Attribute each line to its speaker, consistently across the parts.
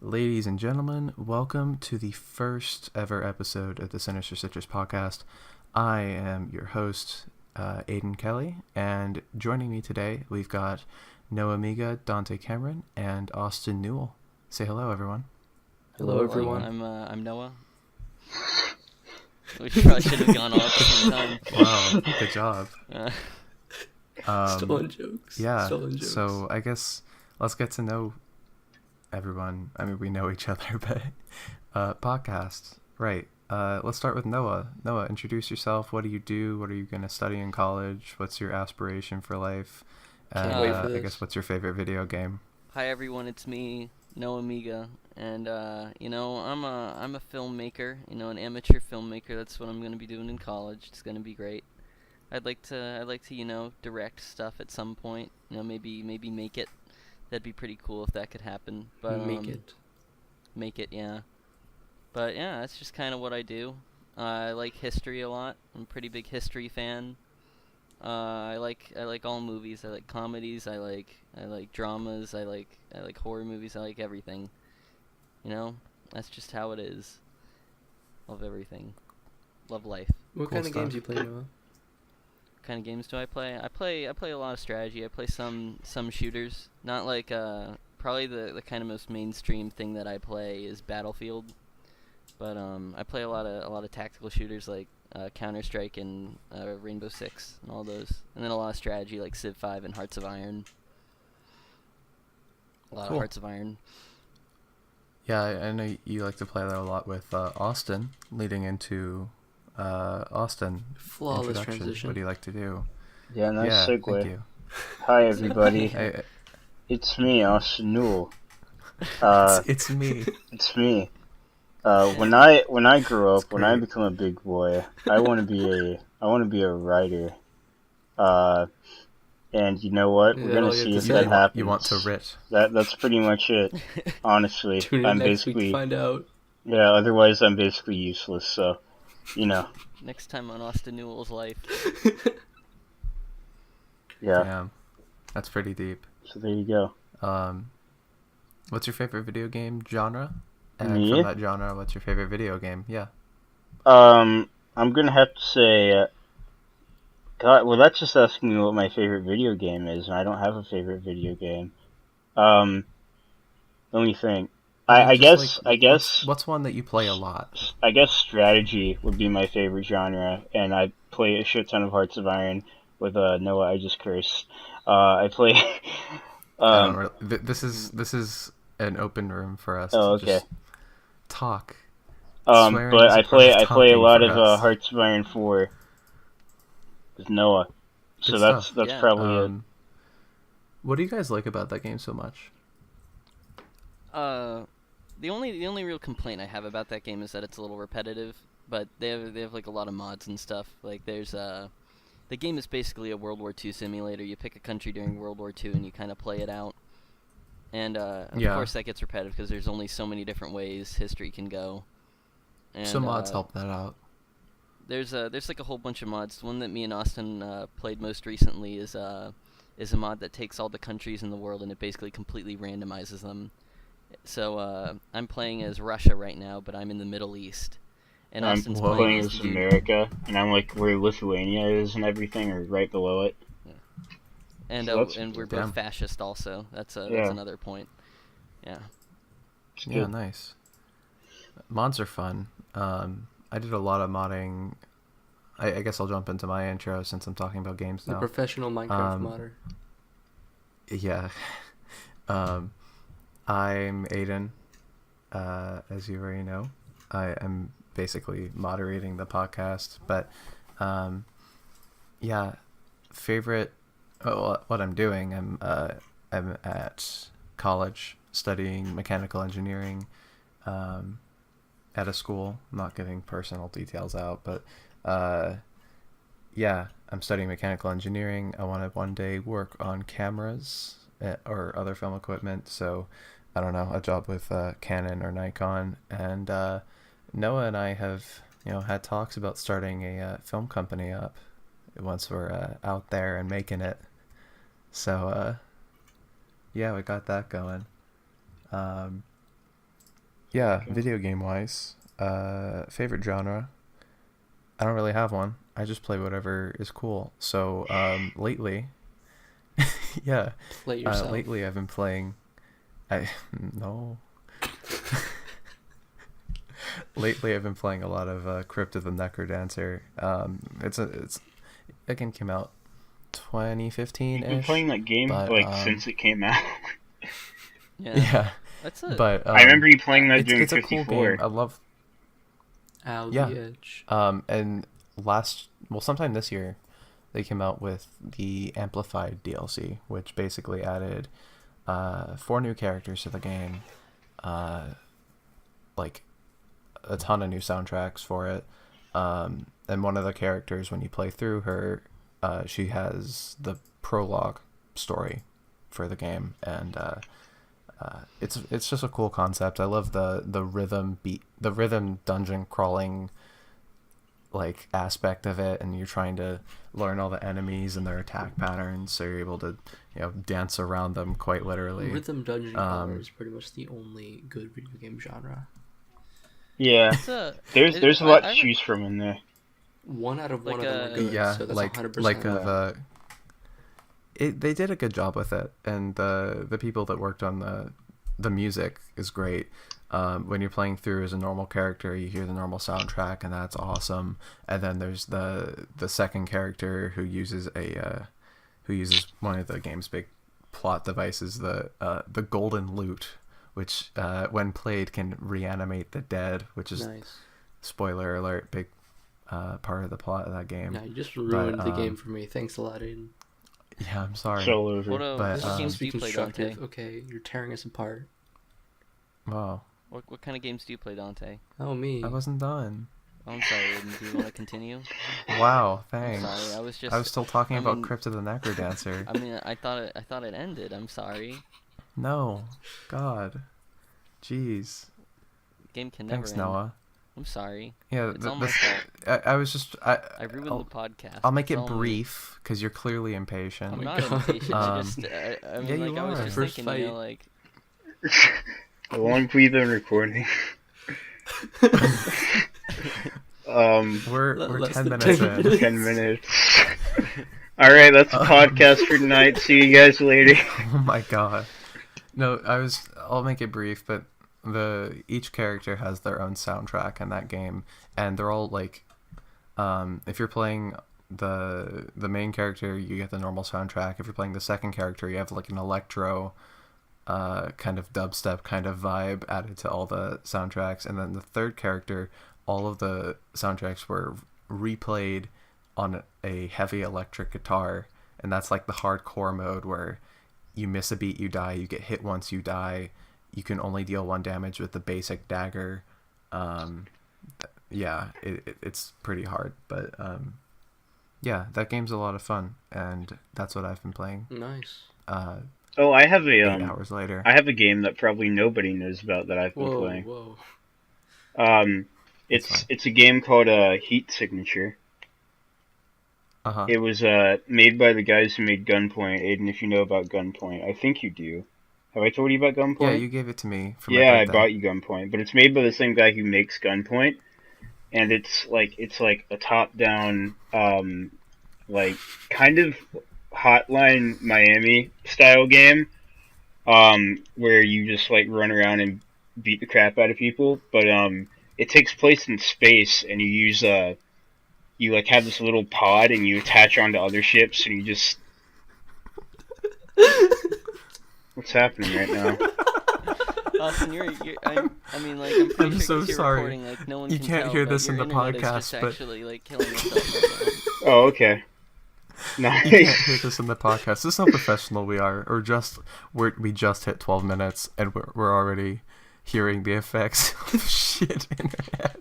Speaker 1: Ladies and gentlemen, welcome to the first ever episode of the Sinister Citrus podcast. I am your host, Aidan Kelly, and joining me today, we've got Noah Miga, Dante Cameron, and Austin Newell. Say hello, everyone.
Speaker 2: Hello, everyone.
Speaker 3: I'm Noah. We probably should have gone all at the same time.
Speaker 1: Wow, good job.
Speaker 2: Stolen jokes.
Speaker 1: Yeah,
Speaker 2: Stolen jokes.
Speaker 1: So I guess let's get to know everyone. I mean, we know each other, but podcast. Right. Let's start with Noah. Noah, introduce yourself. What do you do? What are you going to study in college? What's your aspiration for life?
Speaker 2: Can't wait for
Speaker 1: I
Speaker 2: this.
Speaker 1: guess what's your favorite video game?
Speaker 3: Hi everyone, it's me, Noah Miga, and I'm a filmmaker. An amateur filmmaker. That's what I'm going to be doing in college. It's going to be great. I'd like to direct stuff at some point. Maybe make it. That'd be pretty cool if that could happen. But make it, yeah. But yeah, that's just kind of what I do. I like history a lot. I'm a pretty big history fan. I like all movies. I like comedies. I like dramas. I like horror movies. I like everything. That's just how it is. Love everything. Love life.
Speaker 2: What
Speaker 1: Cool
Speaker 2: kind of
Speaker 1: stuff.
Speaker 2: games you play, Noah?
Speaker 3: What kind of games do I play? I play a lot of strategy. I play some shooters. Not like probably the kind of most mainstream thing that I play is Battlefield. But I play a lot of tactical shooters like Counter-Strike and Rainbow Six and all those. And then a lot of strategy like Civ 5 and Hearts of Iron. A lot
Speaker 1: Cool.
Speaker 3: of Hearts of Iron.
Speaker 1: Yeah, I know you like to play that a lot with Austin, leading into Austin.
Speaker 2: Flawless
Speaker 1: introduction.
Speaker 2: transition.
Speaker 1: What do you like to do?
Speaker 4: Yeah, nice
Speaker 1: Thank
Speaker 4: segue.
Speaker 1: you.
Speaker 4: Hi, everybody.
Speaker 1: Hey,
Speaker 4: It's me, Austin Newell.
Speaker 1: it's me.
Speaker 4: It's me. When I grow up, when I
Speaker 1: great.
Speaker 4: become a big boy, I want to be a writer. And you know what? We're
Speaker 2: Yeah,
Speaker 4: gonna
Speaker 2: all you have
Speaker 4: see
Speaker 2: to
Speaker 4: if
Speaker 2: say.
Speaker 4: that happens.
Speaker 1: You want to writ.
Speaker 4: That's pretty much it. Honestly,
Speaker 2: Tune in
Speaker 4: I'm
Speaker 2: next week to
Speaker 4: basically
Speaker 2: find out.
Speaker 4: yeah. Otherwise, I'm basically useless. So, you know,
Speaker 3: Next time on Austin Newell's Life.
Speaker 4: yeah.
Speaker 1: Damn. That's pretty deep.
Speaker 4: So there you go.
Speaker 1: What's your favorite video game genre? And
Speaker 4: Me?
Speaker 1: from that genre, what's your favorite video game? Yeah.
Speaker 4: I'm gonna have to say, God, well, that's just asking me what my favorite video game is, and I don't have a favorite video game. Let me think. I
Speaker 1: Just,
Speaker 4: guess
Speaker 1: What's one that you play a lot?
Speaker 4: I guess strategy would be my favorite genre, and I play a shit ton of Hearts of Iron with Noah. I just cursed. I play.
Speaker 1: I don't really, this is an open room for us
Speaker 4: Oh,
Speaker 1: to
Speaker 4: okay.
Speaker 1: just talk. Swearing
Speaker 4: But
Speaker 1: is
Speaker 4: I
Speaker 1: a part of
Speaker 4: play a
Speaker 1: talking
Speaker 4: lot
Speaker 1: for
Speaker 4: of
Speaker 1: us.
Speaker 4: Hearts of Iron 4 with Noah. So
Speaker 1: Good
Speaker 4: that's
Speaker 1: stuff.
Speaker 3: Yeah.
Speaker 4: probably it.
Speaker 1: What do you guys like about that game so much?
Speaker 3: The only real complaint I have about that game is that it's a little repetitive, but they have like a lot of mods and stuff. Like there's the game is basically a World War II simulator. You pick a country during World War II and you kind of play it out. And of
Speaker 1: Yeah.
Speaker 3: course that gets repetitive because there's only so many different ways history can go. And,
Speaker 1: So mods help that out.
Speaker 3: There's like a whole bunch of mods. The one that me and Austin played most recently is a mod that takes all the countries in the world and it basically completely randomizes them. So I'm playing as Russia right now, but I'm in the Middle East. And
Speaker 4: I'm
Speaker 3: Austin's
Speaker 1: Whoa.
Speaker 4: playing
Speaker 3: as
Speaker 4: as
Speaker 3: the dude.
Speaker 4: America, and I'm like where Lithuania is and everything, or right below it.
Speaker 3: And
Speaker 4: So that's-
Speaker 3: and we're
Speaker 1: Damn.
Speaker 3: both fascist also. That's
Speaker 4: Yeah.
Speaker 3: another point. Yeah.
Speaker 4: It's
Speaker 1: Yeah,
Speaker 4: good.
Speaker 1: nice. Mods are fun. I did a lot of modding. I guess I'll jump into my intro since I'm talking about games
Speaker 2: The
Speaker 1: now.
Speaker 2: professional Minecraft modder.
Speaker 1: Yeah. I'm Aidan. As you already know, I am basically moderating the podcast. But yeah, favorite. What I'm doing. I'm at college studying mechanical engineering. At a school. I'm not giving personal details out, but yeah, I'm studying mechanical engineering. I want to one day work on cameras or other film equipment. So I don't know, a job with Canon or Nikon. And Noah and I have had talks about starting a film company up once we're out there and making it. So yeah, we got that going. Yeah,
Speaker 4: Okay.
Speaker 1: video game wise, favorite genre. I don't really have one. I just play whatever is cool. So lately, yeah,
Speaker 2: Play yourself.
Speaker 1: lately I've been playing. I no. Lately I've been playing a lot of Crypt of the Necrodancer. It's that game came out 2015
Speaker 4: You've been
Speaker 1: ish.
Speaker 4: playing that game
Speaker 1: but,
Speaker 4: since it came out.
Speaker 3: Yeah.
Speaker 1: Yeah,
Speaker 3: That's it.
Speaker 1: but
Speaker 4: I remember you playing that during
Speaker 1: it's a cool
Speaker 4: 54.
Speaker 1: game. I love.
Speaker 2: Ow,
Speaker 1: Yeah.
Speaker 2: the edge.
Speaker 1: And sometime this year, they came out with the Amplified DLC, which basically added 4 new characters to the game, like a ton of new soundtracks for it. And one of the characters, when you play through her, she has the prologue story for the game, and it's just a cool concept. I love the rhythm dungeon crawling like aspect of it, and you're trying to learn all the enemies and their attack patterns, so you're able to dance around them quite literally.
Speaker 2: Rhythm dungeon crawler is pretty much the only good video game genre.
Speaker 4: Yeah, there's a lot to choose from in there.
Speaker 2: 1 out of 1
Speaker 3: Like
Speaker 2: of them are good,
Speaker 1: Yeah,
Speaker 2: so that's
Speaker 1: like
Speaker 2: 100%.
Speaker 1: they did a good job with it, and the people that worked on the music is great. When you're playing through as a normal character, you hear the normal soundtrack, and that's awesome. And then there's the second character who uses one of the game's big plot devices, the golden lute, which when played can reanimate the dead, which is
Speaker 2: Nice.
Speaker 1: spoiler alert, big part of the plot of that game.
Speaker 2: Yeah, you just ruined the game for me. Thanks a lot, Aiden.
Speaker 1: Yeah, I'm sorry.
Speaker 4: So over.
Speaker 1: But,
Speaker 2: This
Speaker 1: um,
Speaker 2: seems to be
Speaker 3: do you play, Dante?
Speaker 2: constructive. Okay, you're tearing us apart.
Speaker 1: Wow,
Speaker 3: What kind of games do you play, Dante?
Speaker 2: Oh, me.
Speaker 1: I wasn't done.
Speaker 3: Oh, I'm sorry, Aidan. Do you want to continue?
Speaker 1: Wow,
Speaker 3: I'm
Speaker 1: thanks.
Speaker 3: sorry. I was just.
Speaker 1: I was still talking
Speaker 3: I
Speaker 1: about
Speaker 3: mean-
Speaker 1: Crypt of the Necrodancer.
Speaker 3: I mean, I thought it ended. I'm sorry.
Speaker 1: No, God, jeez.
Speaker 3: Game can never
Speaker 1: Thanks,
Speaker 3: end.
Speaker 1: Noah.
Speaker 3: I'm sorry.
Speaker 1: Yeah,
Speaker 3: It's all my fault.
Speaker 1: I was just
Speaker 3: I ruined
Speaker 1: I'll,
Speaker 3: the podcast.
Speaker 1: I'll make
Speaker 3: It's
Speaker 1: it
Speaker 3: all me.
Speaker 1: brief because you're clearly impatient.
Speaker 2: Oh
Speaker 3: I'm
Speaker 2: my
Speaker 3: not
Speaker 2: God.
Speaker 3: impatient. I
Speaker 1: Um,
Speaker 3: just. I mean,
Speaker 1: yeah,
Speaker 3: like
Speaker 1: you
Speaker 3: I was
Speaker 1: are.
Speaker 3: just
Speaker 2: First
Speaker 3: thinking, you know,
Speaker 2: fight.
Speaker 3: like.
Speaker 4: How long have we been recording?
Speaker 1: We're
Speaker 2: Less
Speaker 1: 10
Speaker 2: than
Speaker 1: minutes
Speaker 2: 10
Speaker 1: in.
Speaker 2: minutes.
Speaker 4: 10 minutes. Alright, that's the podcast for tonight. See you guys later.
Speaker 1: Oh my God. No, I'll make it brief, but each character has their own soundtrack in that game, and they're all like, if you're playing the main character, you get the normal soundtrack. If you're playing the second character, you have like an electro kind of dubstep kind of vibe added to all the soundtracks, and then the third character, all of the soundtracks were replayed on a heavy electric guitar, and that's like the hardcore mode where you miss a beat, you die, you get hit once, you die, you can only deal 1 damage with the basic dagger. Yeah, it's pretty hard, but yeah, that game's a lot of fun, and that's what I've been playing.
Speaker 2: Nice.
Speaker 4: Oh, I have
Speaker 1: 8 hours later.
Speaker 4: I have a game that probably nobody knows about that I've been
Speaker 2: Whoa,
Speaker 4: playing.
Speaker 2: whoa.
Speaker 4: It's a game called Heat Signature.
Speaker 1: Uh-huh.
Speaker 4: It was made by the guys who made Gunpoint. Aiden, if you know about Gunpoint, I think you do. Have I told you about Gunpoint?
Speaker 1: Yeah, you gave it to me for my
Speaker 4: Yeah, I
Speaker 1: birthday.
Speaker 4: bought you Gunpoint, but it's made by the same guy who makes Gunpoint, and it's like a top-down, like kind of Hotline Miami style game, where you just like run around and beat the crap out of people. But it takes place in space, and you use you like have this little pod, and you attach onto other ships, and you just. What's happening right now?
Speaker 3: Austin, I mean, like, I'm pretty
Speaker 1: I'm
Speaker 3: sure
Speaker 1: so
Speaker 3: 'cause you're
Speaker 1: sorry.
Speaker 3: recording, like, no one
Speaker 1: You
Speaker 3: can
Speaker 1: can't
Speaker 3: tell,
Speaker 1: hear
Speaker 3: but
Speaker 1: this in
Speaker 3: your
Speaker 1: the
Speaker 3: internet is
Speaker 1: podcast,
Speaker 3: just
Speaker 1: but-
Speaker 3: actually, like, killing itself right
Speaker 4: Oh, okay.
Speaker 1: You can't hear
Speaker 4: Nice.
Speaker 1: this in the podcast. This is how professional we are. We just hit 12 minutes, and we're already hearing the effects of shit internet.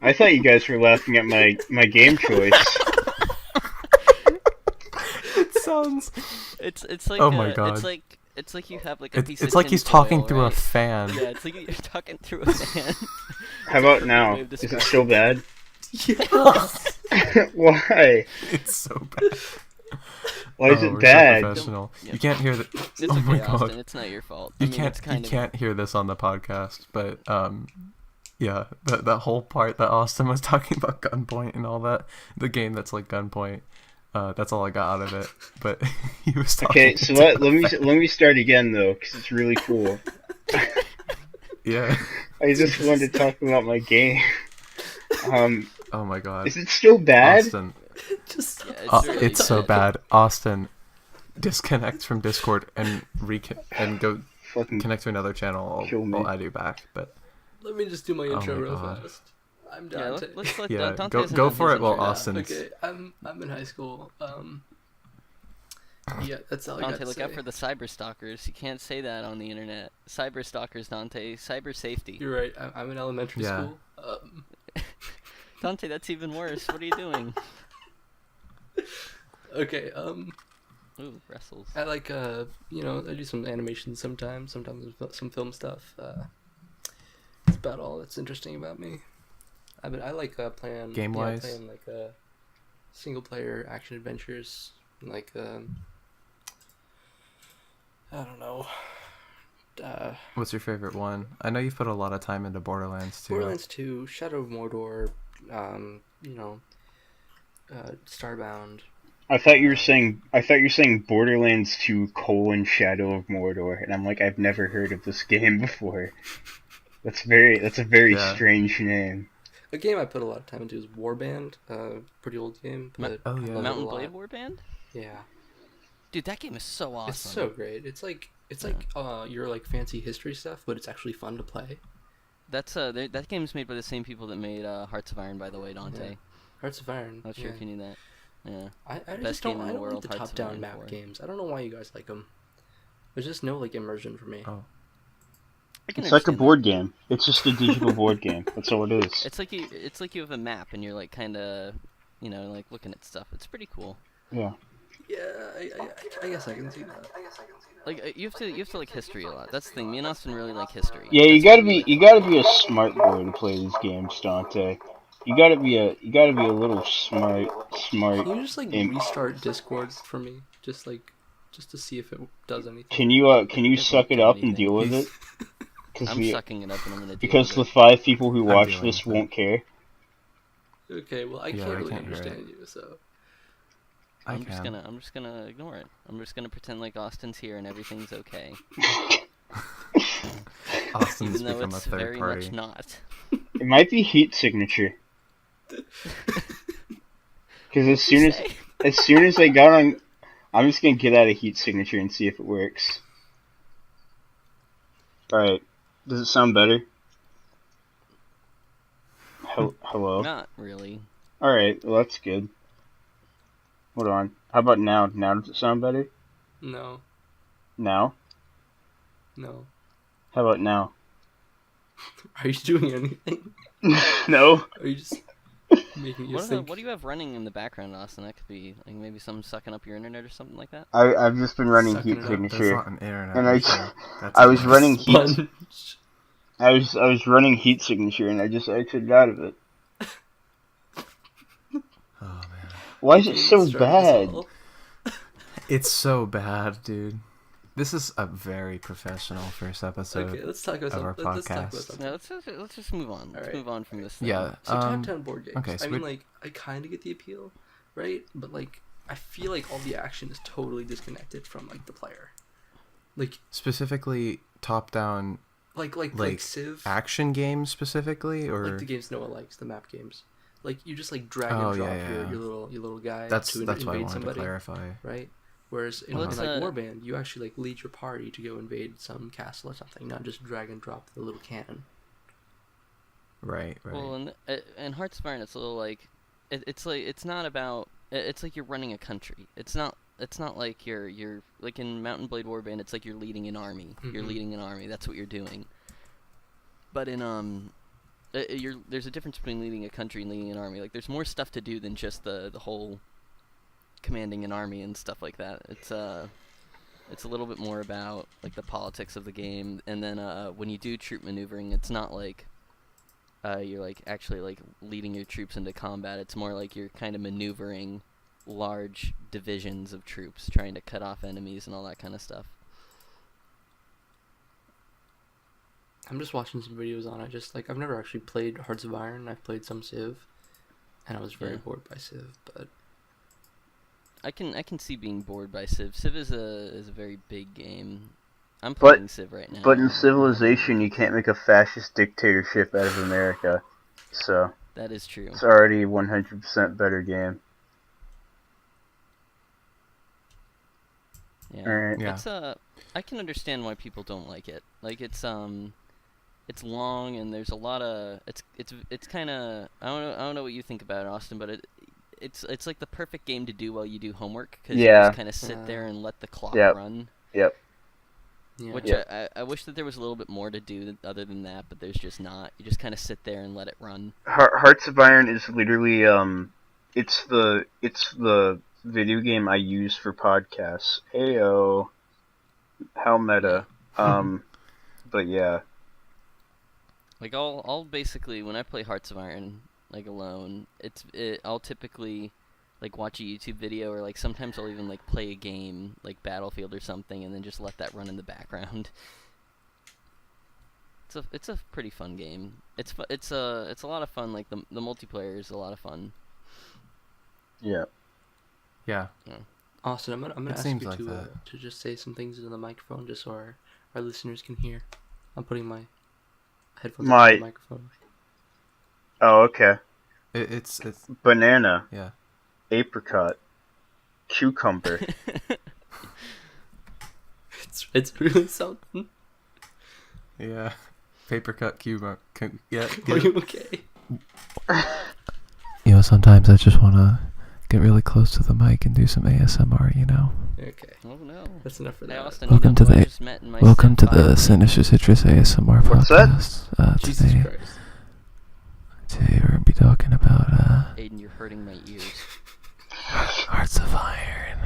Speaker 4: I thought you guys were laughing at my game choice.
Speaker 1: It sounds.
Speaker 3: now. It's like
Speaker 1: Oh my God.
Speaker 3: it's like you have like a piece
Speaker 1: It's
Speaker 3: of
Speaker 1: like he's
Speaker 3: tinfoil,
Speaker 1: talking through a
Speaker 3: right?
Speaker 1: fan.
Speaker 3: Yeah, it's like you're talking through a fan.
Speaker 4: How about
Speaker 3: That's a
Speaker 4: now?
Speaker 3: good way of
Speaker 4: Is it
Speaker 3: describing
Speaker 4: still bad?
Speaker 1: Yes.
Speaker 4: Why?
Speaker 1: It's so bad.
Speaker 4: Why is
Speaker 1: Oh,
Speaker 4: it
Speaker 1: we're so
Speaker 4: bad?
Speaker 1: professional.
Speaker 3: Yeah.
Speaker 1: You can't hear the.
Speaker 3: It's
Speaker 1: Oh
Speaker 3: okay,
Speaker 1: my
Speaker 3: Austin.
Speaker 1: god.
Speaker 3: It's not your fault.
Speaker 1: You
Speaker 3: I mean, it's
Speaker 1: can't. You
Speaker 3: kind of.
Speaker 1: can't hear this on the podcast, but yeah, that whole part that Austin was talking about Gunpoint and all that, the game that's like Gunpoint. That's all I got out of it. But he was talking.
Speaker 4: Okay, so let me start again though, because it's really cool.
Speaker 1: Yeah.
Speaker 4: I just wanted to talk about my game.
Speaker 1: Oh my god.
Speaker 4: Is it still bad?
Speaker 1: Austin.
Speaker 2: Just
Speaker 3: Yeah, it's really
Speaker 1: It's so bad. Austin, disconnect from Discord and and go
Speaker 4: Fucking
Speaker 1: connect to another channel.
Speaker 4: kill me.
Speaker 1: I'll add you back. But
Speaker 2: let me just do my intro
Speaker 1: my
Speaker 2: real
Speaker 1: God.
Speaker 2: fast. I'm
Speaker 3: Yeah,
Speaker 2: Dante.
Speaker 3: let's let
Speaker 1: yeah,
Speaker 3: Dante
Speaker 1: go
Speaker 3: hasn't
Speaker 1: go
Speaker 3: done
Speaker 1: for
Speaker 3: his
Speaker 1: it while
Speaker 3: intro yet.
Speaker 1: Austin's.
Speaker 2: Okay, I'm in high school. Yeah, that's all I got
Speaker 3: Dante,
Speaker 2: to
Speaker 3: look
Speaker 2: say.
Speaker 3: out for the cyber stalkers. You can't say that on the internet. Cyber stalkers, Dante. Cyber safety.
Speaker 2: You're right. I'm in elementary
Speaker 1: Yeah.
Speaker 2: school.
Speaker 3: Dante, that's even worse. What are you doing?
Speaker 2: Okay.
Speaker 3: Ooh, wrestles.
Speaker 2: I like you know, I do some animation sometimes. Sometimes there's some film stuff. That's about all that's interesting about me. I like playing
Speaker 1: Game-wise?
Speaker 2: playing like single player action adventures, like I don't know.
Speaker 1: What's your favorite one? I know you've put a lot of time into Borderlands too.
Speaker 2: Borderlands 2, Shadow of Mordor, you know, Starbound.
Speaker 4: I thought you were saying Borderlands 2 : Shadow of Mordor, and I'm like, I've never heard of this game before. That's a very
Speaker 1: Yeah.
Speaker 4: strange name.
Speaker 2: A game I put a lot of time into is Warband, pretty old game, but
Speaker 1: Oh,
Speaker 2: I
Speaker 1: yeah.
Speaker 2: love it a
Speaker 3: Mountain
Speaker 2: lot.
Speaker 3: Blade Warband?
Speaker 2: Yeah,
Speaker 3: Dude, that game is so awesome.
Speaker 2: it's so great. It's like your like fancy history stuff, but it's actually fun to play.
Speaker 3: That's that game's made by the same people that made Hearts of Iron, by the way, Dante.
Speaker 2: Yeah. Hearts of Iron.
Speaker 3: Not sure
Speaker 2: yeah.
Speaker 3: if you knew that. Yeah.
Speaker 2: I
Speaker 3: Best
Speaker 2: just don't.
Speaker 3: game in
Speaker 2: I
Speaker 3: the
Speaker 2: don't
Speaker 3: world,
Speaker 2: like the
Speaker 3: Hearts of
Speaker 2: top-down
Speaker 3: Iron
Speaker 2: map
Speaker 3: 4.
Speaker 2: games. I don't know why you guys like them. There's just no like immersion for me.
Speaker 1: Oh.
Speaker 3: I can
Speaker 4: It's like a
Speaker 3: understand
Speaker 4: board game. It's just a digital board game. That's all it is.
Speaker 3: that. It's like you have a map and you're like kind of, you know, like looking at stuff. It's pretty cool.
Speaker 4: Yeah.
Speaker 2: Yeah, I guess I can see that.
Speaker 3: Like you have to like history a lot. That's the thing. Me and Austin really like history.
Speaker 4: Yeah, you
Speaker 3: That's why
Speaker 4: gotta
Speaker 3: we
Speaker 4: be
Speaker 3: like
Speaker 4: you gotta be a smart boy to play these games, Dante. You gotta be a little smart.
Speaker 2: Can you just like
Speaker 4: imp.
Speaker 2: restart Discord for me? Just to see if it does anything.
Speaker 4: Can you
Speaker 3: It
Speaker 4: suck
Speaker 3: won't
Speaker 4: it
Speaker 3: do
Speaker 4: up and
Speaker 3: anything.
Speaker 4: deal with it?
Speaker 3: I'm sucking it up and I'm gonna deal
Speaker 4: Because
Speaker 3: with
Speaker 4: the
Speaker 3: it.
Speaker 4: 5 people who watch
Speaker 1: dealing
Speaker 4: this
Speaker 1: with it.
Speaker 4: won't care.
Speaker 2: Okay, well I
Speaker 1: Yeah,
Speaker 2: can't
Speaker 1: I
Speaker 2: really
Speaker 1: can't hear
Speaker 2: understand you, so
Speaker 3: I'm just gonna ignore it. I'm just gonna pretend like Austin's here and everything's okay.
Speaker 1: Austin's
Speaker 3: Even though
Speaker 1: become a
Speaker 3: it's
Speaker 1: third
Speaker 3: very
Speaker 1: party.
Speaker 3: much not.
Speaker 4: It might be heat signature. Because as soon as I got on, I'm just gonna get out a heat signature and see if it works. All right, does it sound better? Hello.
Speaker 3: Not really.
Speaker 4: All right, well that's good. Hold on. How about now? Now does it sound better?
Speaker 2: no.
Speaker 4: Now? How about now?
Speaker 2: Are you doing anything?
Speaker 4: No.
Speaker 2: Are you just making you
Speaker 3: What
Speaker 2: think?
Speaker 3: do you have running in the background, Austin? That could be like maybe something sucking up your internet or something like that.
Speaker 4: I've just been running
Speaker 2: Sucking
Speaker 4: heat
Speaker 2: it up.
Speaker 1: That's
Speaker 4: signature,
Speaker 1: not an internet.
Speaker 4: and I
Speaker 1: issue. That's
Speaker 4: I
Speaker 1: a
Speaker 4: was
Speaker 1: mess.
Speaker 4: running heat.
Speaker 2: Sponge.
Speaker 4: I was running heat signature, and I just exited out of it.
Speaker 1: Oh man,
Speaker 4: Why is it so
Speaker 2: Let's try this
Speaker 4: bad?
Speaker 2: all.
Speaker 1: it's so bad, dude. This is a very professional first episode.
Speaker 2: Okay, let's talk about
Speaker 1: of our
Speaker 2: something. Let's talk about
Speaker 1: podcast.
Speaker 2: something.
Speaker 3: No, let's just move on. Let's
Speaker 2: Alright.
Speaker 3: move on from this. Thing.
Speaker 1: Yeah.
Speaker 2: So top 10 board games.
Speaker 1: okay, so
Speaker 2: I mean,
Speaker 1: we-
Speaker 2: like, I kind of get the appeal, right? But like, I feel like all the action is totally disconnected from like the player. Like
Speaker 1: Specifically, top-down
Speaker 2: like Civ,
Speaker 1: action games specifically, or
Speaker 2: like the games Noah likes, the map games. Like you just like drag
Speaker 1: Oh,
Speaker 2: and drop
Speaker 1: yeah, yeah.
Speaker 2: your little guy
Speaker 1: that's
Speaker 2: to
Speaker 1: why I
Speaker 2: invade
Speaker 1: wanted
Speaker 2: somebody,
Speaker 1: to clarify.
Speaker 2: right? Whereas in,
Speaker 3: Well,
Speaker 2: in
Speaker 3: it's,
Speaker 2: like Warband, you actually like lead your party to go invade some castle or something, not just drag and drop the little cannon.
Speaker 1: Right.
Speaker 3: Well, in Hearts of Iron, it's a little like, it's like it's not about. It's like you're running a country. It's not like you're like in Mountain Blade Warband. It's like you're leading an army. You're
Speaker 2: Mhm.
Speaker 3: leading an army. That's what you're doing. But in there's a difference between leading a country and leading an army. Like there's more stuff to do than just the whole commanding an army and stuff like that. It's a little bit more about like the politics of the game. And then when you do troop maneuvering, it's not like you're like actually like leading your troops into combat. It's more like you're kind of maneuvering large divisions of troops trying to cut off enemies and all that kind of stuff.
Speaker 2: I'm just watching some videos on it. Just like I've never actually played Hearts of Iron. I've played some Civ, and I was very bored by Civ. But
Speaker 3: I can see being bored by Civ. Civ is a very big game. I'm playing Civ right now.
Speaker 4: But in Civilization, you can't make a fascist dictatorship out of America, so
Speaker 3: that is true.
Speaker 4: it's already 100% better game.
Speaker 3: Yeah.
Speaker 4: Alright.
Speaker 1: Yeah.
Speaker 3: It's I can understand why people don't like it. Like it's long and there's a lot of it's kind of I don't know what you think about it, Austin, but it's like the perfect game to do while you do homework because you just kind of sit there and let the clock run.
Speaker 4: Yep.
Speaker 2: yeah,
Speaker 3: Which I wish that there was a little bit more to do other than that, but there's just not. You just kind of sit there and let it run.
Speaker 4: Hearts of Iron is literally it's the video game I use for podcasts. Heyo, how meta. But yeah.
Speaker 3: Like I'll basically when I play Hearts of Iron like alone, I'll typically like watch a YouTube video or like sometimes I'll even like play a game like Battlefield or something and then just let that run in the background. It's a pretty fun game. It's a lot of fun. Like the multiplayer is a lot of fun.
Speaker 4: Yeah.
Speaker 1: Yeah.
Speaker 2: Austin, I'm gonna ask
Speaker 1: seems
Speaker 2: you
Speaker 1: like
Speaker 2: to
Speaker 1: that.
Speaker 2: to just say some things into the microphone just so our listeners can hear. I'm putting my headphones on the microphone.
Speaker 4: Oh, okay.
Speaker 1: It's
Speaker 4: Banana,
Speaker 1: yeah.
Speaker 4: apricot, cucumber.
Speaker 2: It's really something.
Speaker 1: Yeah. Paper cut cube. Yeah.
Speaker 2: Are you okay?
Speaker 1: You know, sometimes I just want to get really close to the mic and do some ASMR, you know.
Speaker 2: Okay.
Speaker 3: Oh no.
Speaker 2: That's enough for
Speaker 3: Hey,
Speaker 2: that.
Speaker 3: Austin,
Speaker 1: Welcome to
Speaker 3: who I
Speaker 1: the
Speaker 3: just met in my
Speaker 1: welcome to
Speaker 3: Civ
Speaker 1: the
Speaker 3: 5
Speaker 1: Sinister Citrus ASMR
Speaker 4: What's that?
Speaker 1: podcast.
Speaker 2: Jesus
Speaker 1: Today we're gonna be talking about
Speaker 3: Aidan, you're hurting my ears.
Speaker 1: Hearts of Iron.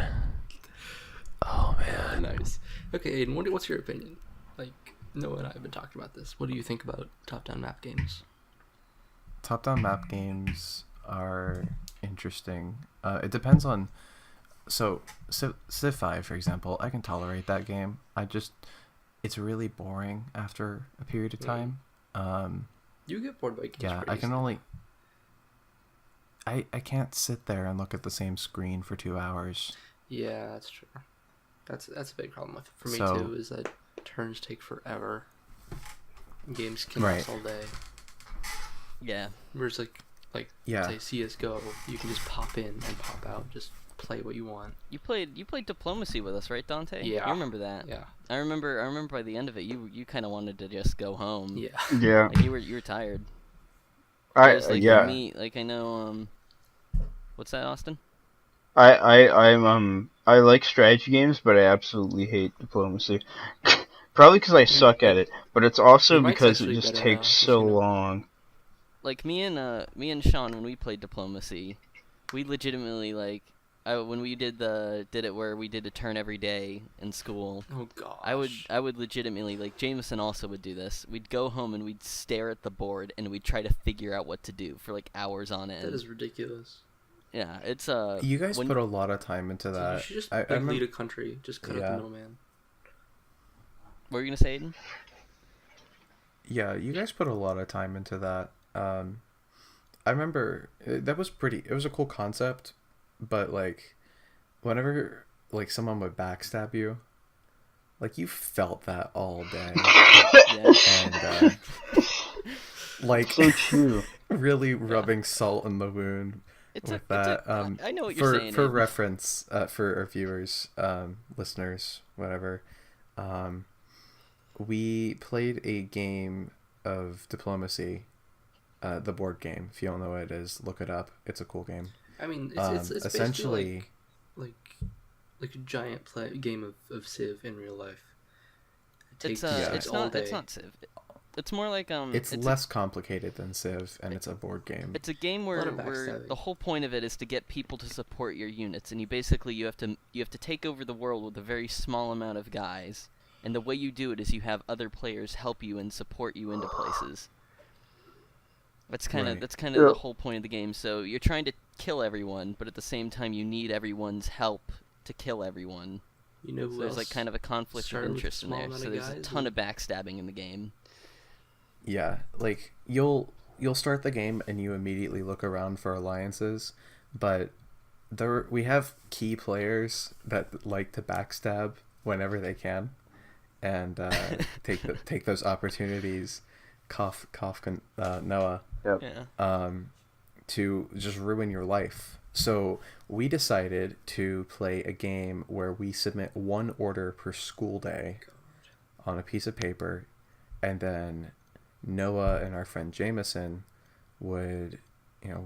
Speaker 1: Oh man.
Speaker 2: Nice. Okay, Aidan, what's your opinion? Like, Noah and I have been talking about this. What do you think about top-down map games?
Speaker 1: Top-down map games are interesting. It depends on. So Civ 5, for example, I can tolerate that game. It's really boring after a period of time.
Speaker 2: You get bored by games.
Speaker 1: Yeah,
Speaker 2: pretty
Speaker 1: I can
Speaker 2: easily.
Speaker 1: only. I can't sit there and look at the same screen for 2 hours.
Speaker 2: Yeah, that's true. That's a big problem with it for me
Speaker 1: So-
Speaker 2: too. Is that turns take forever. Games can
Speaker 1: Right.
Speaker 2: last all day.
Speaker 3: Yeah.
Speaker 2: Whereas like
Speaker 1: Yeah.
Speaker 2: say CS:GO, you can just pop in and pop out, just play what you want.
Speaker 3: You played Diplomacy with us, right, Dante?
Speaker 2: Yeah.
Speaker 3: You remember that?
Speaker 2: Yeah.
Speaker 3: I remember by the end of it, you kind of wanted to just go home.
Speaker 2: Yeah.
Speaker 4: Yeah.
Speaker 3: Like you were tired. Whereas, like, for me, like I know what's that, Austin?
Speaker 4: I like strategy games, but I absolutely hate diplomacy. Probably because I suck at it, but it's also
Speaker 2: Your mic's
Speaker 4: because it
Speaker 2: actually
Speaker 4: just
Speaker 2: better
Speaker 4: takes
Speaker 2: now,
Speaker 4: so
Speaker 2: if you know.
Speaker 4: long.
Speaker 3: Like me and Sean, when we played Diplomacy, we legitimately when we did it where we did a turn every day in school.
Speaker 2: Oh gosh.
Speaker 3: I would legitimately, like, Jameson also would do this. We'd go home and we'd stare at the board and we'd try to figure out what to do for like hours on end.
Speaker 2: That is ridiculous.
Speaker 3: Yeah, it's
Speaker 1: You guys put a lot of time into
Speaker 2: Dude,
Speaker 1: that.
Speaker 2: you should just
Speaker 1: I remember-
Speaker 2: lead a country. Just cut out
Speaker 1: Yeah.
Speaker 2: the middleman.
Speaker 3: What were you gonna say, Aidan?
Speaker 1: Yeah, you guys put a lot of time into that. I remember that was it was a cool concept, but like whenever like someone would backstab you, like you felt that all day.
Speaker 3: Yeah.
Speaker 1: And like
Speaker 4: So true.
Speaker 1: really rubbing salt in the wound with that.
Speaker 3: I know what you're saying.
Speaker 1: For
Speaker 3: Aidan.
Speaker 1: reference, for our viewers, listeners, whatever, we played a game of Diplomacy, the board game. If you don't know what it is, look it up. It's a cool game.
Speaker 2: I mean, it's
Speaker 1: essentially
Speaker 2: basically like a giant game of Civ in real life. It takes
Speaker 3: It's
Speaker 2: all
Speaker 3: not
Speaker 2: day.
Speaker 3: it's not Civ. It's more like
Speaker 1: it's less complicated than Civ, and it's a board game.
Speaker 3: It's a game where
Speaker 2: backstabbing.
Speaker 3: the whole point of it is to get people to support your units, and you have to take over the world with a very small amount of guys. And the way you do it is you have other players help you and support you into places.
Speaker 1: Right.
Speaker 3: That's kind of the whole point of the game. So you're trying to kill everyone, but at the same time you need everyone's help to kill everyone.
Speaker 2: You know
Speaker 3: So
Speaker 2: who
Speaker 3: there's like
Speaker 2: else
Speaker 3: kind of a conflict of
Speaker 2: started with a
Speaker 3: interest in
Speaker 2: small
Speaker 3: there.
Speaker 2: amount
Speaker 3: So
Speaker 2: of
Speaker 3: there's a
Speaker 2: guys
Speaker 3: ton
Speaker 2: and
Speaker 3: of backstabbing in the game.
Speaker 1: Yeah, like you'll start the game and you immediately look around for alliances, but we have key players that like to backstab whenever they can, and take those opportunities, Noah,
Speaker 4: Yep.
Speaker 3: Yeah.
Speaker 1: to just ruin your life. So we decided to play a game where we submit one order per school day on a piece of paper, and then Noah and our friend Jameson would,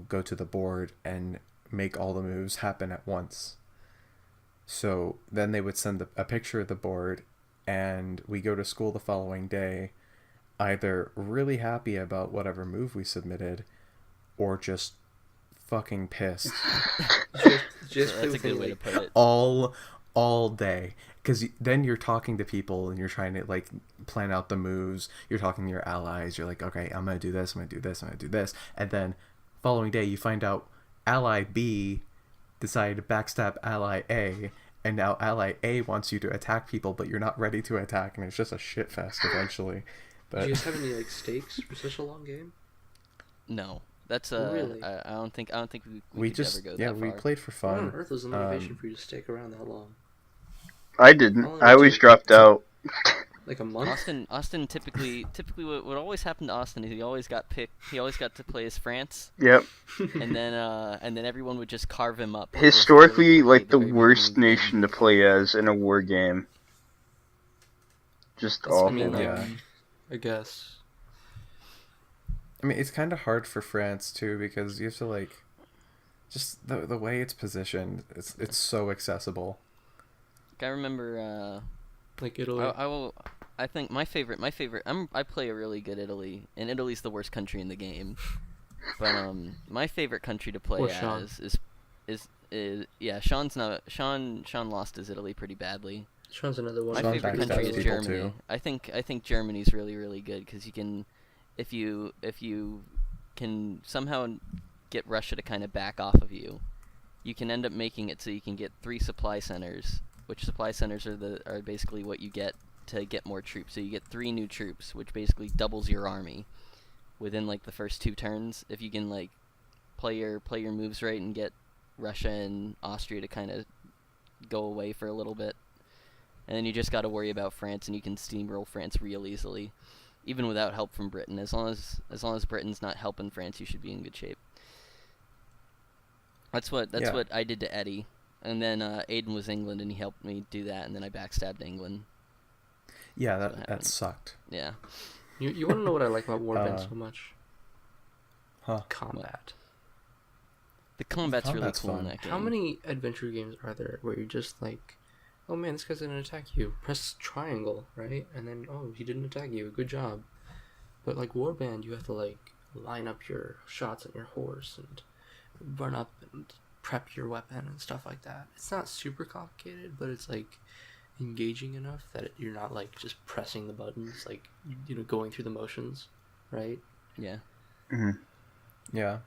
Speaker 1: go to the board and make all the moves happen at once. So then they would send a picture of the board, and we go to school the following day, either really happy about whatever move we submitted, or just fucking pissed
Speaker 2: just
Speaker 3: That's a good way to put it.
Speaker 1: all day, because then you're talking to people and you're trying to like plan out the moves. You're talking to your allies. You're like, okay, I'm gonna do this, I'm gonna do this, I'm gonna do this, and then following day you find out ally B decided to backstab ally A, and now ally A wants you to attack people, but you're not ready to attack, and it's just a shit fest eventually.
Speaker 2: Did
Speaker 1: But
Speaker 2: you guys have any like stakes for such a long game?
Speaker 3: No, that's
Speaker 2: Really?
Speaker 3: I don't think
Speaker 1: we
Speaker 3: could
Speaker 1: just
Speaker 3: ever go that
Speaker 1: we
Speaker 3: far.
Speaker 1: played for
Speaker 2: What on
Speaker 1: fun.
Speaker 2: earth was the motivation for you to stick around that long?
Speaker 4: I didn't.
Speaker 2: How long
Speaker 4: I
Speaker 2: did it
Speaker 4: always
Speaker 2: take?
Speaker 4: dropped out.
Speaker 2: Like a month?
Speaker 3: Austin typically what always happened to Austin is he always got picked. He always got to play as France,
Speaker 4: Yep.
Speaker 3: and then everyone would just carve him up.
Speaker 4: Historically,
Speaker 3: really
Speaker 4: like the
Speaker 3: very
Speaker 4: worst
Speaker 3: beginning of the
Speaker 4: nation to play as in a war game. Just
Speaker 2: That's,
Speaker 4: awful.
Speaker 2: I mean, like,
Speaker 1: Yeah.
Speaker 2: I guess.
Speaker 1: I mean, it's kind of hard for France too, because you have to like, just the way it's positioned. It's so accessible.
Speaker 3: Like, I remember.
Speaker 2: Like Italy.
Speaker 3: I think my favorite. I play a really good Italy, and Italy's the worst country in the game. But my favorite country to play
Speaker 2: Or Sean.
Speaker 3: as is yeah. Sean lost his Italy pretty badly.
Speaker 2: Sean's another one.
Speaker 3: My
Speaker 1: Sean
Speaker 3: favorite
Speaker 1: backstabs
Speaker 3: country is
Speaker 1: people,
Speaker 3: Germany.
Speaker 1: too.
Speaker 3: I think Germany's really good because you can, if you can somehow get Russia to kind of back off of you, you can end up making it so you can get 3 supply centers, which supply centers are basically what you get to get more troops. So you get 3 new troops, which basically doubles your army within like the first 2 turns. If you can like play your moves right and get Russia and Austria to kind of go away for a little bit. And then you just got to worry about France, and you can steamroll France real easily, even without help from Britain. As long as Britain's not helping France, you should be in good shape. That's what I did to Eddie, and then Aidan was England, and he helped me do that, and then I backstabbed England.
Speaker 1: Yeah,
Speaker 3: That's what
Speaker 1: that
Speaker 3: happened.
Speaker 1: sucked.
Speaker 3: Yeah.
Speaker 2: You want to know what I like about Warband so much?
Speaker 1: Huh.
Speaker 2: Combat.
Speaker 3: The combat's really
Speaker 1: Combat's
Speaker 3: cool in
Speaker 1: fun.
Speaker 3: that game.
Speaker 2: How many adventure games are there where you're just like, oh man, this guy's gonna attack you. Press triangle, right? And then, oh, he didn't attack you. Good job. But like Warband, you have to like line up your shots on your horse and run up and prep your weapon and stuff like that. It's not super complicated, but it's like engaging enough that you're not like just pressing the buttons, like going through the motions, right?
Speaker 3: Yeah.
Speaker 1: Yeah.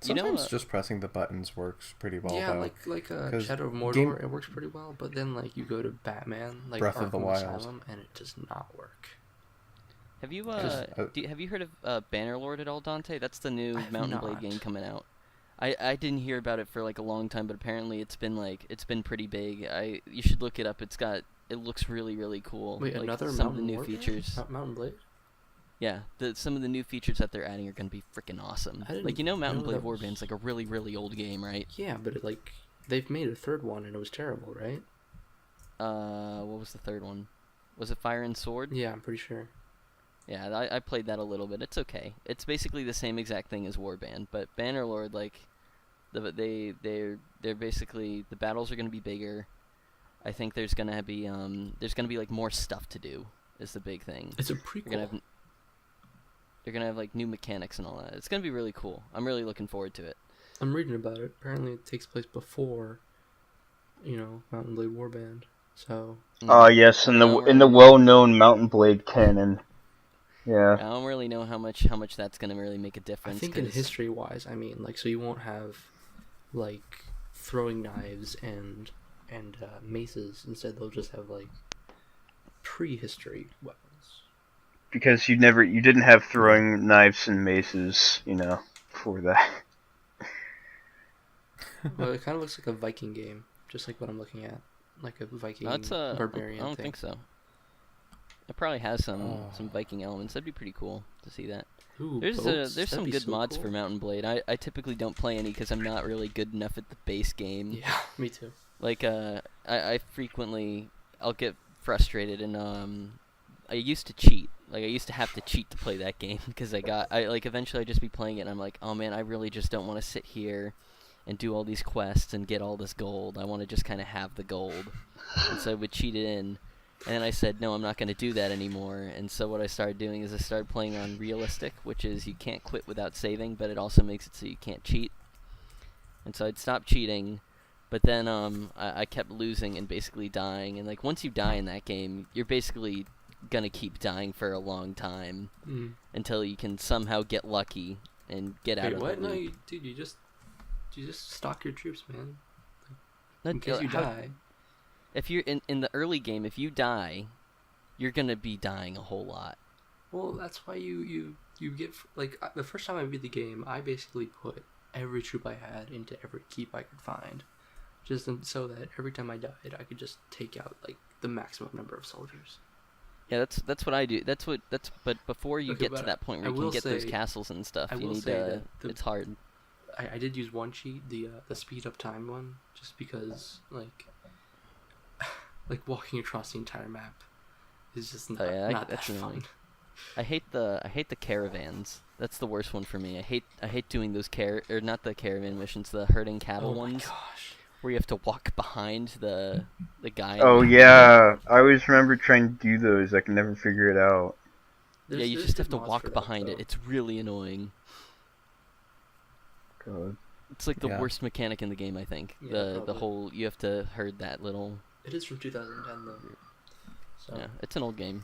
Speaker 3: You know,
Speaker 1: Sometimes just pressing the buttons works pretty well.
Speaker 2: Yeah,
Speaker 1: though.
Speaker 2: like
Speaker 1: 'Cause
Speaker 2: Shadow of Mordor,
Speaker 1: game-
Speaker 2: it works pretty well. But then like you go to Batman, like
Speaker 1: Breath of the
Speaker 2: Arkham
Speaker 1: Wild.
Speaker 2: Asylum, and it does not work.
Speaker 3: Have you
Speaker 1: Just,
Speaker 3: have you heard of Bannerlord at all, Dante? That's the new
Speaker 2: I have
Speaker 3: Mountain Blade
Speaker 2: not.
Speaker 3: game coming out. I didn't hear about it for like a long time, but apparently it's been pretty big. You should look it up. It looks really cool.
Speaker 2: Wait,
Speaker 3: like,
Speaker 2: another
Speaker 3: some of the
Speaker 2: Mountain
Speaker 3: new
Speaker 2: War game?
Speaker 3: features.
Speaker 2: Mountain Blade?
Speaker 3: Yeah, some of the new features that they're adding are gonna be freaking awesome.
Speaker 2: I didn't
Speaker 3: Like Mountain
Speaker 2: know
Speaker 3: Blade
Speaker 2: that was-
Speaker 3: Warband's like a really old game, right?
Speaker 2: Yeah, but they've made a third one and it was terrible, right?
Speaker 3: What was the third one? Was it Fire and Sword?
Speaker 2: Yeah, I'm pretty sure.
Speaker 3: Yeah, I played that a little bit. It's okay. It's basically the same exact thing as Warband, but Bannerlord, like, they're basically, the battles are gonna be bigger. I think there's gonna be like more stuff to do. Is the big thing.
Speaker 2: It's a prequel.
Speaker 3: They're gonna have like new mechanics and all that. It's gonna be really cool. I'm really looking forward to it.
Speaker 2: I'm reading about it. Apparently, it takes place before, Mountain Blade Warband. So
Speaker 4: Yes, in the well-known Mountain Blade canon. Yeah.
Speaker 3: I don't really know how much that's gonna really make a
Speaker 2: I
Speaker 3: difference.
Speaker 2: think in history-wise, I mean, like, so you won't have like throwing knives and maces. Instead, they'll just have like prehistory weapons.
Speaker 4: Because you didn't have throwing knives and maces, for that.
Speaker 2: Well, it kind of looks like a Viking game, just like what I'm looking at, like a Viking
Speaker 3: That's
Speaker 2: barbarian
Speaker 3: I don't
Speaker 2: thing.
Speaker 3: think so. It probably has some
Speaker 1: Oh.
Speaker 3: Viking elements. That'd be pretty cool to see that.
Speaker 2: Ooh,
Speaker 3: There's
Speaker 2: boats?
Speaker 3: there's
Speaker 2: That'd
Speaker 3: some
Speaker 2: be
Speaker 3: good
Speaker 2: so
Speaker 3: mods
Speaker 2: cool.
Speaker 3: for Mountain Blade. I typically don't play any because I'm not really good enough at the base game.
Speaker 2: Yeah, me too.
Speaker 3: Like I frequently I'll get frustrated and I used to cheat. Like I used to have to cheat to play that game because eventually I'd just be playing it and I'm like, oh man, I really just don't want to sit here and do all these quests and get all this gold. I want to just kind of have the gold. And so I would cheat it in. And then I said, no, I'm not going to do that anymore. And so what I started doing is I started playing on realistic, which is you can't quit without saving, but it also makes it so you can't cheat. And so I'd stop cheating, but then I kept losing and basically dying. And like once you die in that game, you're basically gonna keep dying for a long time until you can somehow get lucky and get out
Speaker 2: Wait,
Speaker 3: of
Speaker 2: what?
Speaker 3: the
Speaker 2: No,
Speaker 3: loop.
Speaker 2: you just stock your troops, man.
Speaker 3: Not-
Speaker 2: In case you
Speaker 3: how-
Speaker 2: die.
Speaker 3: If you're in the early game, if you die, you're gonna be dying a whole lot.
Speaker 2: Well, that's why you get like the first time I beat the game, I basically put every troop I had into every keep I could find, just so that every time I died, I could just take out like the maximum number of soldiers.
Speaker 3: Yeah, that's what I do. But before you
Speaker 2: Okay,
Speaker 3: get to
Speaker 2: but
Speaker 3: that point where
Speaker 2: I
Speaker 3: you can
Speaker 2: will
Speaker 3: get those
Speaker 2: say-
Speaker 3: castles and stuff,
Speaker 2: I
Speaker 3: you
Speaker 2: will
Speaker 3: need
Speaker 2: say
Speaker 3: to.
Speaker 2: that
Speaker 3: It's hard.
Speaker 2: I did use one cheat, the speed up time one, just because like walking across the entire map is just not, not that
Speaker 3: that's
Speaker 2: fun.
Speaker 3: annoying. I hate the caravans. That's the worst one for me. I hate doing those not the caravan missions, the herding cattle
Speaker 2: Oh my
Speaker 3: ones
Speaker 2: gosh.
Speaker 3: where you have to walk behind the guy.
Speaker 4: Oh
Speaker 3: in the-
Speaker 4: yeah, I always remember trying to do those. I can never figure it out.
Speaker 3: Yeah, you
Speaker 2: There's
Speaker 3: just have
Speaker 2: good
Speaker 3: to
Speaker 2: mods
Speaker 3: walk
Speaker 2: for that,
Speaker 3: behind it.
Speaker 2: though.
Speaker 3: It's really annoying.
Speaker 4: God.
Speaker 3: It's like the
Speaker 1: Yeah.
Speaker 3: worst mechanic in the game, I think.
Speaker 2: Yeah,
Speaker 3: the
Speaker 2: probably.
Speaker 3: whole you have to herd that little.
Speaker 2: It is from 2010 though. So
Speaker 3: Yeah, it's an old game.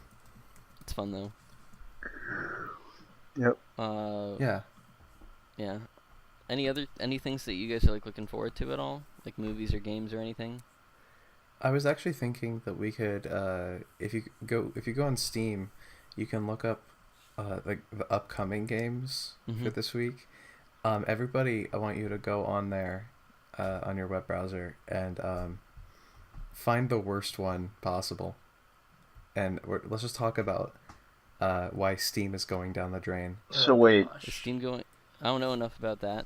Speaker 3: It's fun though.
Speaker 4: Yep.
Speaker 1: Yeah.
Speaker 3: Yeah. Any things that you guys are like looking forward to at all? Like movies or games or anything?
Speaker 1: I was actually thinking that we could, if you go on Steam, you can look up, like the upcoming games for this week. Everybody, I want you to go on there, on your web browser and find the worst one possible, and let's just talk about why Steam is going down the drain.
Speaker 4: So wait,
Speaker 3: Is Steam going? I don't know enough about that.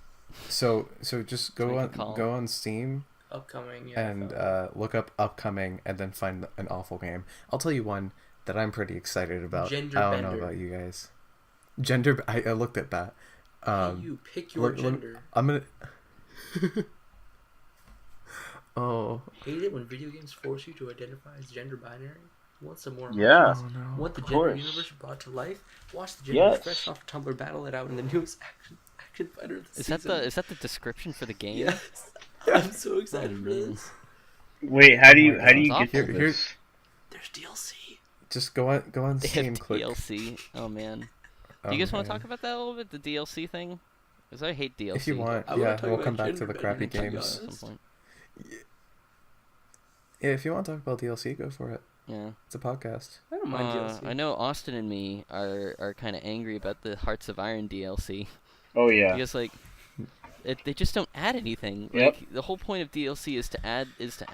Speaker 1: So just
Speaker 3: Make a
Speaker 1: go
Speaker 3: call.
Speaker 1: on Steam
Speaker 2: upcoming, yeah.
Speaker 1: and look up upcoming, and then find an awful game. I'll tell you one that I'm pretty excited about.
Speaker 2: Gender
Speaker 1: I don't know
Speaker 2: bender.
Speaker 1: about you guys. I looked at that.
Speaker 2: Hey, you pick your
Speaker 1: let-
Speaker 2: gender.
Speaker 1: I'm gonna. Oh.
Speaker 2: Hate it when video games force you to identify as gender binary. Want some more?
Speaker 4: Yeah.
Speaker 2: emotions?
Speaker 1: Oh no.
Speaker 2: Want the
Speaker 4: Of
Speaker 2: gender
Speaker 4: course.
Speaker 2: universe brought to life? Watch the gender
Speaker 4: Yes.
Speaker 2: fresh off Tumblr battle it out in the newest action fighter of the season.
Speaker 3: Is that the description for the game?
Speaker 2: Yes. I'm so excited for
Speaker 3: no.
Speaker 2: this.
Speaker 4: wait, how do you
Speaker 1: my
Speaker 3: God.
Speaker 4: get to
Speaker 1: Here-
Speaker 4: this?
Speaker 2: There's DLC.
Speaker 1: Just go on
Speaker 3: They
Speaker 1: Steam.
Speaker 3: have
Speaker 1: Click.
Speaker 3: DLC. Oh man. Do
Speaker 1: Oh,
Speaker 3: you guys want to
Speaker 1: man.
Speaker 3: talk about that a little bit? The DLC thing? Because I hate DLC.
Speaker 1: If you want,
Speaker 2: I wanna
Speaker 1: yeah,
Speaker 2: talk
Speaker 1: we'll
Speaker 2: about
Speaker 1: come back to
Speaker 2: gender
Speaker 1: the crappy
Speaker 2: bending, to be
Speaker 1: games.
Speaker 3: At some point.
Speaker 1: Yeah, if you want to talk about DLC, go for it.
Speaker 3: Yeah.
Speaker 1: It's a podcast.
Speaker 2: I don't mind DLC.
Speaker 3: I know Austin and me are kind of angry about the Hearts of Iron DLC
Speaker 4: Oh yeah.
Speaker 3: because like they just don't add anything.
Speaker 4: Yep.
Speaker 3: Like the whole point of DLC is to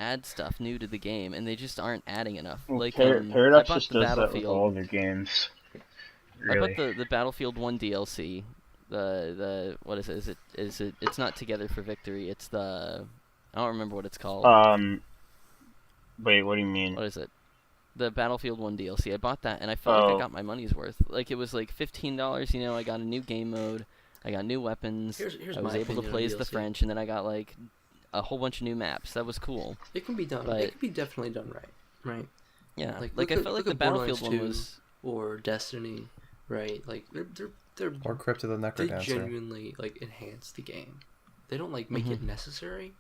Speaker 3: add stuff new to the game, and they just aren't adding enough.
Speaker 4: Well,
Speaker 3: Like
Speaker 4: Paradox
Speaker 3: I bought
Speaker 4: just
Speaker 3: the
Speaker 4: does that with
Speaker 3: Battlefield.
Speaker 4: all their games.
Speaker 3: I
Speaker 4: Really.
Speaker 3: bought the Battlefield 1 DLC. The what is it? Is it? It's not Together for Victory. It's the I don't remember what it's called.
Speaker 4: Wait, what do you mean?
Speaker 3: What is it? The Battlefield 1 DLC. I bought that and I felt like
Speaker 4: Oh.
Speaker 3: I got my money's worth. Like it was like $15, you know, I got a new game mode, I got new weapons,
Speaker 2: Here's
Speaker 3: I was
Speaker 2: my
Speaker 3: able to
Speaker 2: opinion on
Speaker 3: play as the
Speaker 2: DLC.
Speaker 3: French, and then I got like a whole bunch of new maps. That was cool.
Speaker 2: It can be done.
Speaker 3: But-
Speaker 2: It can be definitely done right. Right.
Speaker 3: Yeah.
Speaker 2: Like,
Speaker 3: Like
Speaker 2: look
Speaker 3: I
Speaker 2: at-
Speaker 3: felt like
Speaker 2: look
Speaker 3: the
Speaker 2: at Borderlands
Speaker 3: Battlefield one
Speaker 2: 2.
Speaker 3: was
Speaker 2: Or Destiny. Right. Like they're
Speaker 1: Or Crypt of the
Speaker 2: they
Speaker 1: Necrodancer.
Speaker 2: genuinely like enhance the game. They don't like make it
Speaker 3: Mhm.
Speaker 2: necessary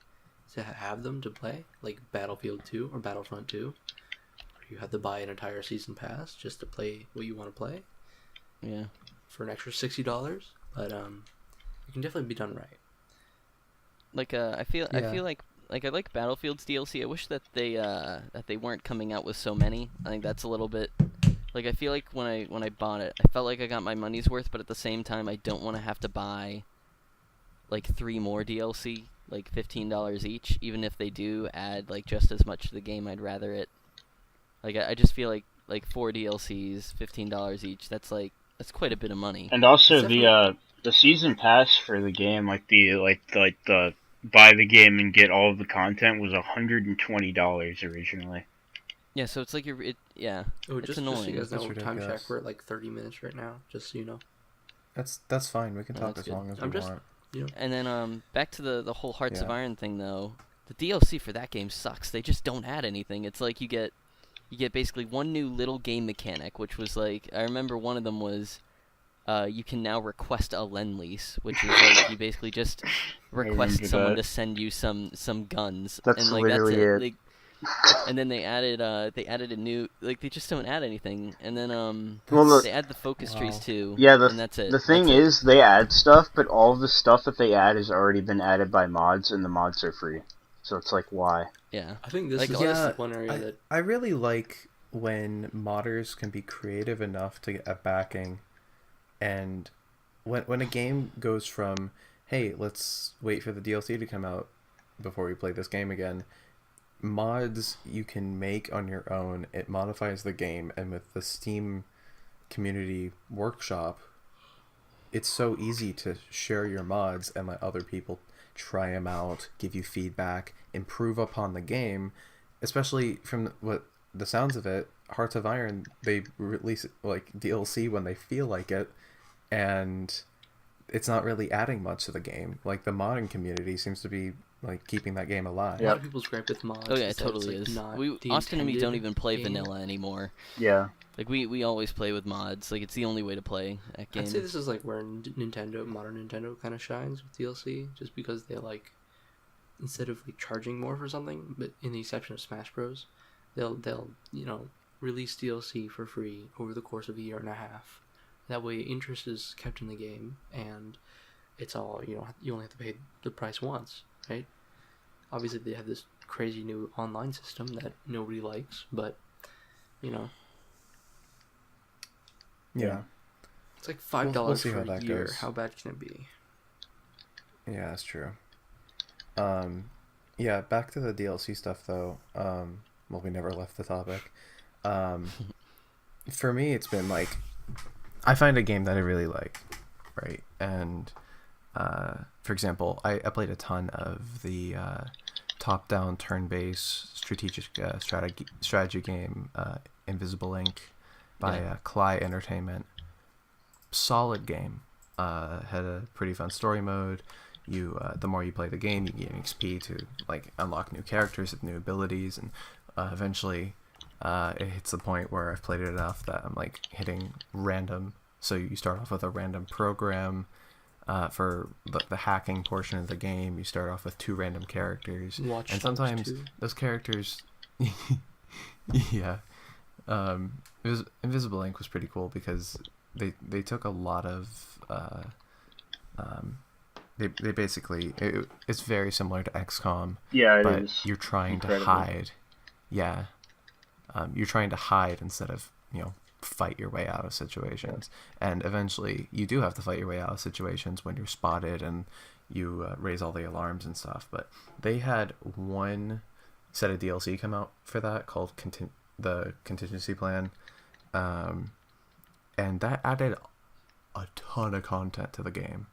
Speaker 2: to have them to play, like Battlefield 2 or Battlefront 2, where you have to buy an entire season pass just to play what you want to play.
Speaker 3: Yeah.
Speaker 2: for an extra $60, but it can definitely be done right.
Speaker 3: Like I feel
Speaker 1: Yeah.
Speaker 3: like I like Battlefield's DLC. I wish that they weren't coming out with so many. I think that's a little bit like I feel like when I bought it, I felt like I got my money's worth, but at the same time I don't want to have to buy like 3 more DLC, like $15 each, even if they do add like just as much to the game. I'd rather it like I just feel like 4 DLCs, $15 each. That's quite a bit of money.
Speaker 4: And also
Speaker 2: It's definitely
Speaker 4: the season pass for the game, the buy the game and get all of the content was $120 originally.
Speaker 3: Yeah, so it's like yeah,
Speaker 2: oh
Speaker 3: it's
Speaker 2: just so you
Speaker 3: annoying.
Speaker 2: guys
Speaker 1: That's
Speaker 2: know, time check,
Speaker 1: ridiculous.
Speaker 2: we're at like 30 minutes right now. Just so you know.
Speaker 1: That's fine. We can
Speaker 3: Yeah,
Speaker 1: talk
Speaker 3: that's
Speaker 1: as
Speaker 3: good.
Speaker 1: long as
Speaker 2: I'm
Speaker 1: we
Speaker 2: just
Speaker 1: want.
Speaker 3: And then back to the whole Hearts of
Speaker 1: Yeah.
Speaker 3: Iron thing though. The DLC for that game sucks. They just don't add anything. It's like you get basically one new little game mechanic, which was like I remember one of them was you can now request a Lend-Lease, which is like you basically just request
Speaker 4: remember
Speaker 3: someone
Speaker 4: that.
Speaker 3: to send you some guns,
Speaker 4: That's
Speaker 3: and like that's
Speaker 4: literally
Speaker 3: it.
Speaker 4: it.
Speaker 3: Like, and then they added a new like they just don't add anything, and then
Speaker 4: Well,
Speaker 3: they add the focus trees
Speaker 1: Wow.
Speaker 3: too,
Speaker 4: Yeah,
Speaker 3: and that's it.
Speaker 4: the thing
Speaker 3: That's it.
Speaker 4: is, they add stuff, but all of the stuff that they add has already been added by mods, and the mods are free. So it's like, why?
Speaker 3: Yeah.
Speaker 2: I think this
Speaker 3: Like,
Speaker 2: is
Speaker 1: Yeah,
Speaker 2: one area that
Speaker 1: I really like when modders can be creative enough to get a backing, and when a game goes from, hey, let's wait for the DLC to come out before we play this game again, mods you can make on your own, it modifies the game, and with the Steam community workshop, it's so easy to share your mods and let other people try them out, give you feedback, improve upon the game, especially from what the sounds of it, Hearts of Iron, they release like DLC when they feel like it, and it's not really adding much to the game. Like the modding community seems to be like keeping that game alive.
Speaker 2: a lot of people's gripe with mods.
Speaker 3: Oh yeah,
Speaker 2: is
Speaker 3: it
Speaker 2: that
Speaker 3: totally
Speaker 2: it's, like,
Speaker 3: is.
Speaker 2: not the
Speaker 3: Austin and me don't
Speaker 2: intended
Speaker 3: even play
Speaker 2: game.
Speaker 3: vanilla anymore.
Speaker 4: Yeah.
Speaker 3: Like we always play with mods. Like it's the only way to play that game.
Speaker 2: I'd say this is like where Nintendo, modern Nintendo, kind of shines with DLC, just because they like, instead of like charging more for something, but in the exception of Smash Bros, they'll release DLC for free over the course of a year and a half. That way, interest is kept in the game, and it's all you only have to pay the price once, right? Obviously, they have this crazy new online system that nobody likes, but
Speaker 1: Yeah.
Speaker 2: it's like $5
Speaker 1: We'll see
Speaker 2: for
Speaker 1: how
Speaker 2: a
Speaker 1: that
Speaker 2: year.
Speaker 1: goes.
Speaker 2: How bad can it be?
Speaker 1: Yeah, that's true. Yeah, back to the DLC stuff though. Well, we never left the topic. For me, it's been like, I find a game that I really like, right? And for example, I played a ton of the top-down turn-based strategic strategy game, Invisible Ink by Cly Entertainment. Solid game. Had a pretty fun story mode. You the more you play the game, you gain XP to like unlock new characters with new abilities, and eventually it hits the point where I've played it enough that I'm like hitting random. So you start off with a random program for the hacking portion of the game. You start off with 2 random characters,
Speaker 2: Watch
Speaker 1: and
Speaker 2: Dogs
Speaker 1: sometimes
Speaker 2: 2.
Speaker 1: those characters, yeah. It was Invisible Ink was pretty cool because they took a lot of they basically it's very similar to XCOM,
Speaker 4: Yeah,
Speaker 1: but
Speaker 4: it is.
Speaker 1: you're trying
Speaker 4: Incredible.
Speaker 1: to hide. Yeah, you're trying to hide instead of fight your way out of situations, and eventually you do have to fight your way out of situations when you're spotted and you raise all the alarms and stuff. But they had one set of DLC come out for that called the contingency plan, and that added a ton of content to the game.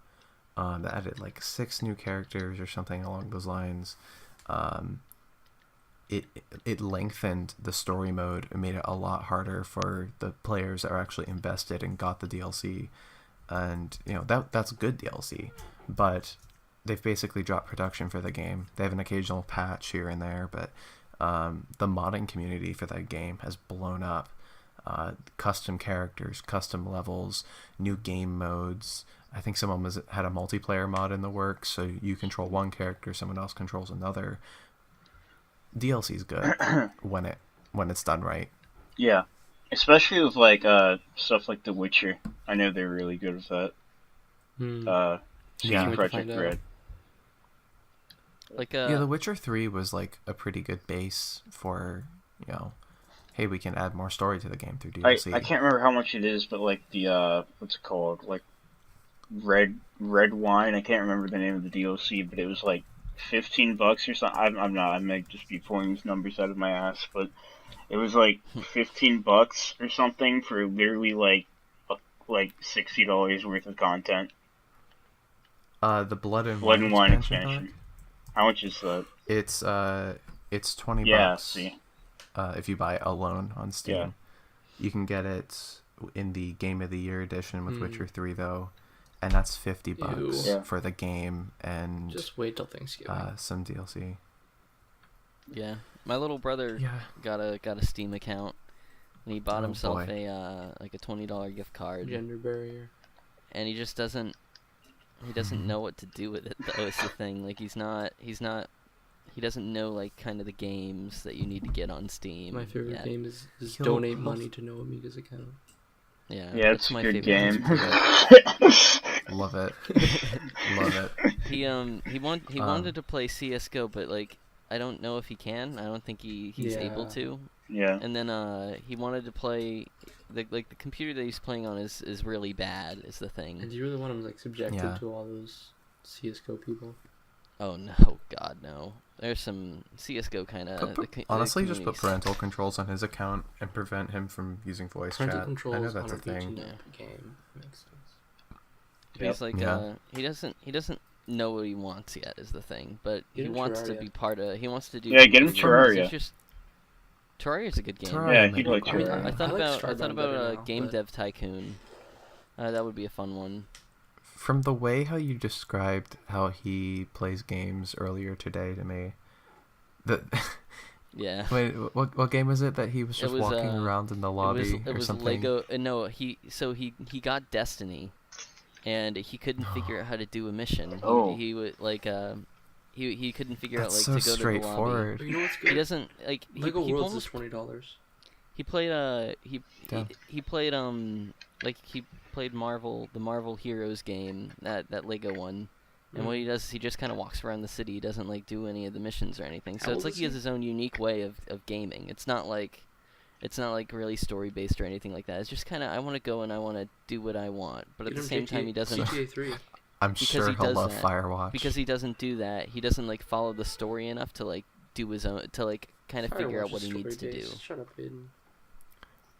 Speaker 1: That added like 6 new characters or something along those lines. It lengthened the story mode and made it a lot harder for the players that are actually invested and got the DLC. And that's good DLC, but they've basically dropped production for the game. They have an occasional patch here and there, but the modding community for that game has blown up. Custom characters, custom levels, new game modes. I think someone had a multiplayer mod in the works, so you control one character, someone else controls another. DLC is good when it's done right.
Speaker 4: Yeah. Especially with stuff like The Witcher. I know they're really good with that. CD
Speaker 1: Yeah.
Speaker 2: Wait to
Speaker 4: Projekt
Speaker 2: find out.
Speaker 4: Red.
Speaker 3: Like
Speaker 1: Yeah, The Witcher 3 was like a pretty good base for, hey, we can add more story to the game through DLC.
Speaker 4: I can't remember how much it is, but like the what's it called? Like red wine. I can't remember the name of the DLC, but it was like $15 or something. I'm not. I might just be pulling these numbers out of my ass, but it was like $15 or something for literally like $60 worth of content.
Speaker 1: The Blood and
Speaker 4: Blood and Wine
Speaker 1: expansion
Speaker 4: expansion.
Speaker 1: pack?
Speaker 4: How much is that?
Speaker 1: It's $20.
Speaker 4: Yeah. See.
Speaker 1: If you buy alone on Steam.
Speaker 4: Yeah.
Speaker 1: You can get it in the Game of the Year edition with Witcher 3 though, and that's $50
Speaker 2: Ew.
Speaker 4: Yeah.
Speaker 1: for the game and
Speaker 2: Just wait till Thanksgiving.
Speaker 1: some DLC.
Speaker 3: yeah, my little brother
Speaker 1: Yeah.
Speaker 3: got a Steam account, and he bought
Speaker 1: Oh,
Speaker 3: himself
Speaker 1: boy.
Speaker 3: a like a $20 gift card,
Speaker 2: Gender barrier.
Speaker 3: and he just doesn't know what to do with it though. Is the thing. Like he doesn't know like kind of the games that you need to get on Steam.
Speaker 2: My favorite
Speaker 3: yet.
Speaker 2: game is
Speaker 1: He'll-
Speaker 2: donate
Speaker 1: he'll-
Speaker 2: money to Noah Miga's account.
Speaker 3: Yeah,
Speaker 4: Yeah,
Speaker 3: that's
Speaker 4: it's a
Speaker 3: my
Speaker 4: good
Speaker 3: favorite.
Speaker 4: game.
Speaker 1: Love it. Love it.
Speaker 3: He wanted to play CS:GO, but like I don't know if he can. I don't think he's able
Speaker 2: Yeah.
Speaker 3: to.
Speaker 4: Yeah.
Speaker 3: And then he wanted to play the computer that he's playing on is really bad. Is the
Speaker 2: And
Speaker 3: thing.
Speaker 2: do you really want him like subjected
Speaker 1: Yeah.
Speaker 2: to all those CS:GO people?
Speaker 3: Oh no, God no. There's some CS:GO kind of.
Speaker 1: Honestly, just put parental controls on his account and prevent him from using voice
Speaker 2: Parental
Speaker 1: chat. I know
Speaker 2: controls
Speaker 1: that's a
Speaker 2: on an 18
Speaker 1: thing.
Speaker 2: game makes sense.
Speaker 3: He's like
Speaker 1: Yeah.
Speaker 3: he doesn't know what he wants yet is the thing, but
Speaker 2: Get
Speaker 3: he
Speaker 2: him
Speaker 3: wants to
Speaker 2: Terraria.
Speaker 3: be part of. He wants to do.
Speaker 4: Yeah, get him
Speaker 3: it's
Speaker 4: Terraria.
Speaker 3: just Terraria's a good game.
Speaker 1: Terraria
Speaker 4: Yeah,
Speaker 1: may
Speaker 4: he'd
Speaker 1: be
Speaker 4: like
Speaker 1: cool.
Speaker 4: Terraria.
Speaker 3: I thought
Speaker 2: I like
Speaker 3: about
Speaker 2: Starbound better now,
Speaker 3: Game
Speaker 2: but-
Speaker 3: Dev Tycoon. That would be a fun one.
Speaker 1: From the way how you described how he plays games earlier today to me, the
Speaker 3: Yeah.
Speaker 1: wait, what game was it that he was
Speaker 3: It
Speaker 1: just
Speaker 3: was,
Speaker 1: walking around in the lobby
Speaker 3: it
Speaker 1: or
Speaker 3: was
Speaker 1: something?
Speaker 3: Lego. No, he got Destiny, and he couldn't figure out how to do a mission.
Speaker 4: Oh.
Speaker 3: He would like he couldn't figure
Speaker 1: That's
Speaker 3: out
Speaker 1: so
Speaker 3: like to go to the lobby.
Speaker 1: straightforward.
Speaker 2: But you know what's
Speaker 3: He
Speaker 2: good?
Speaker 3: doesn't like
Speaker 2: Lego
Speaker 3: he
Speaker 2: Worlds
Speaker 3: almost
Speaker 2: is $20.
Speaker 3: he played
Speaker 1: Damn.
Speaker 3: he played he played the Marvel Heroes game, that Lego one. And what he does is he just kind of walks around the city. He doesn't like do any of the missions or anything. So
Speaker 2: How
Speaker 3: it's
Speaker 2: old
Speaker 3: like
Speaker 2: is
Speaker 3: he has
Speaker 2: he?
Speaker 3: his own unique way of gaming. It's not like really story based or anything like that. It's just kind of I want to go and I want to do what I want, but at
Speaker 2: Get
Speaker 3: the
Speaker 2: him
Speaker 3: same time he doesn't
Speaker 2: GTA 3.
Speaker 1: I'm
Speaker 3: because
Speaker 1: sure
Speaker 3: he
Speaker 1: he'll
Speaker 3: does
Speaker 1: love
Speaker 3: that.
Speaker 1: Firewatch.
Speaker 3: because he doesn't do that. He doesn't like follow the story enough to like do his own to like kind of figure out
Speaker 2: Firewatch
Speaker 3: what
Speaker 2: is
Speaker 3: he needs to do.
Speaker 2: story-based. Shut up, Aidan.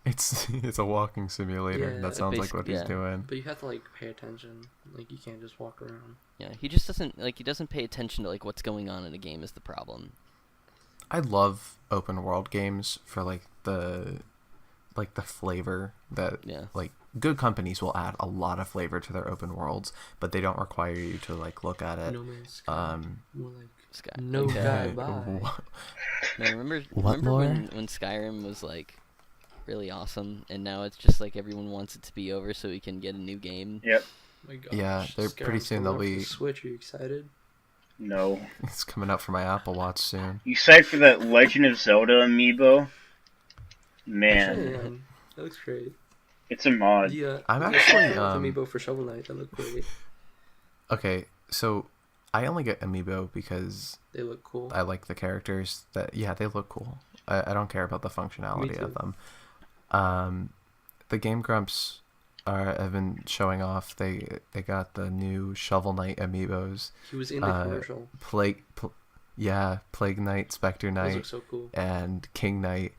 Speaker 1: it's a walking simulator.
Speaker 2: Yeah,
Speaker 1: That sounds like what he's
Speaker 3: yeah.
Speaker 1: doing.
Speaker 2: But you have to like pay attention. Like you can't just walk around.
Speaker 3: Yeah, he just doesn't like he doesn't pay attention to like what's going on in a game is the problem.
Speaker 1: I love open world games for the flavor that
Speaker 3: Yeah.
Speaker 1: like good companies will add a lot of flavor to their open worlds, but they don't require you to like look at it.
Speaker 2: No Man's Sky. More like
Speaker 3: Sky.
Speaker 2: no
Speaker 3: like,
Speaker 2: guy
Speaker 1: uh,
Speaker 2: bye.
Speaker 1: wha-
Speaker 3: Man, remember
Speaker 1: What
Speaker 3: remember
Speaker 1: lore?
Speaker 3: when Skyrim was like really awesome, and now it's just like everyone wants it to be over so we can get a new game.
Speaker 4: Yep.
Speaker 2: My gosh,
Speaker 1: Yeah, they're pretty
Speaker 2: Skyrim's
Speaker 1: soon
Speaker 2: coming
Speaker 1: they'll
Speaker 2: out for the
Speaker 1: be-
Speaker 2: Switch. Are you excited?
Speaker 4: No.
Speaker 1: It's coming out for my Apple Watch soon.
Speaker 4: You excited for that Legend of Zelda amiibo?
Speaker 2: Actually,
Speaker 4: Man,
Speaker 2: yeah, that looks great.
Speaker 4: it's a mod.
Speaker 2: The,
Speaker 1: I'm
Speaker 2: the
Speaker 1: actually,
Speaker 2: amiibo for Shovel Knight. That look great.
Speaker 1: Okay, so I only get Amiibo because
Speaker 2: They look cool.
Speaker 1: I like the characters they look cool. I don't care about the functionality of
Speaker 2: too.
Speaker 1: them. The Game Grumps have been showing off. They got the new Shovel Knight amiibos.
Speaker 2: He was in the commercial.
Speaker 1: Plague Knight, Spectre
Speaker 2: Those
Speaker 1: Knight,
Speaker 2: look so cool.
Speaker 1: and King Knight.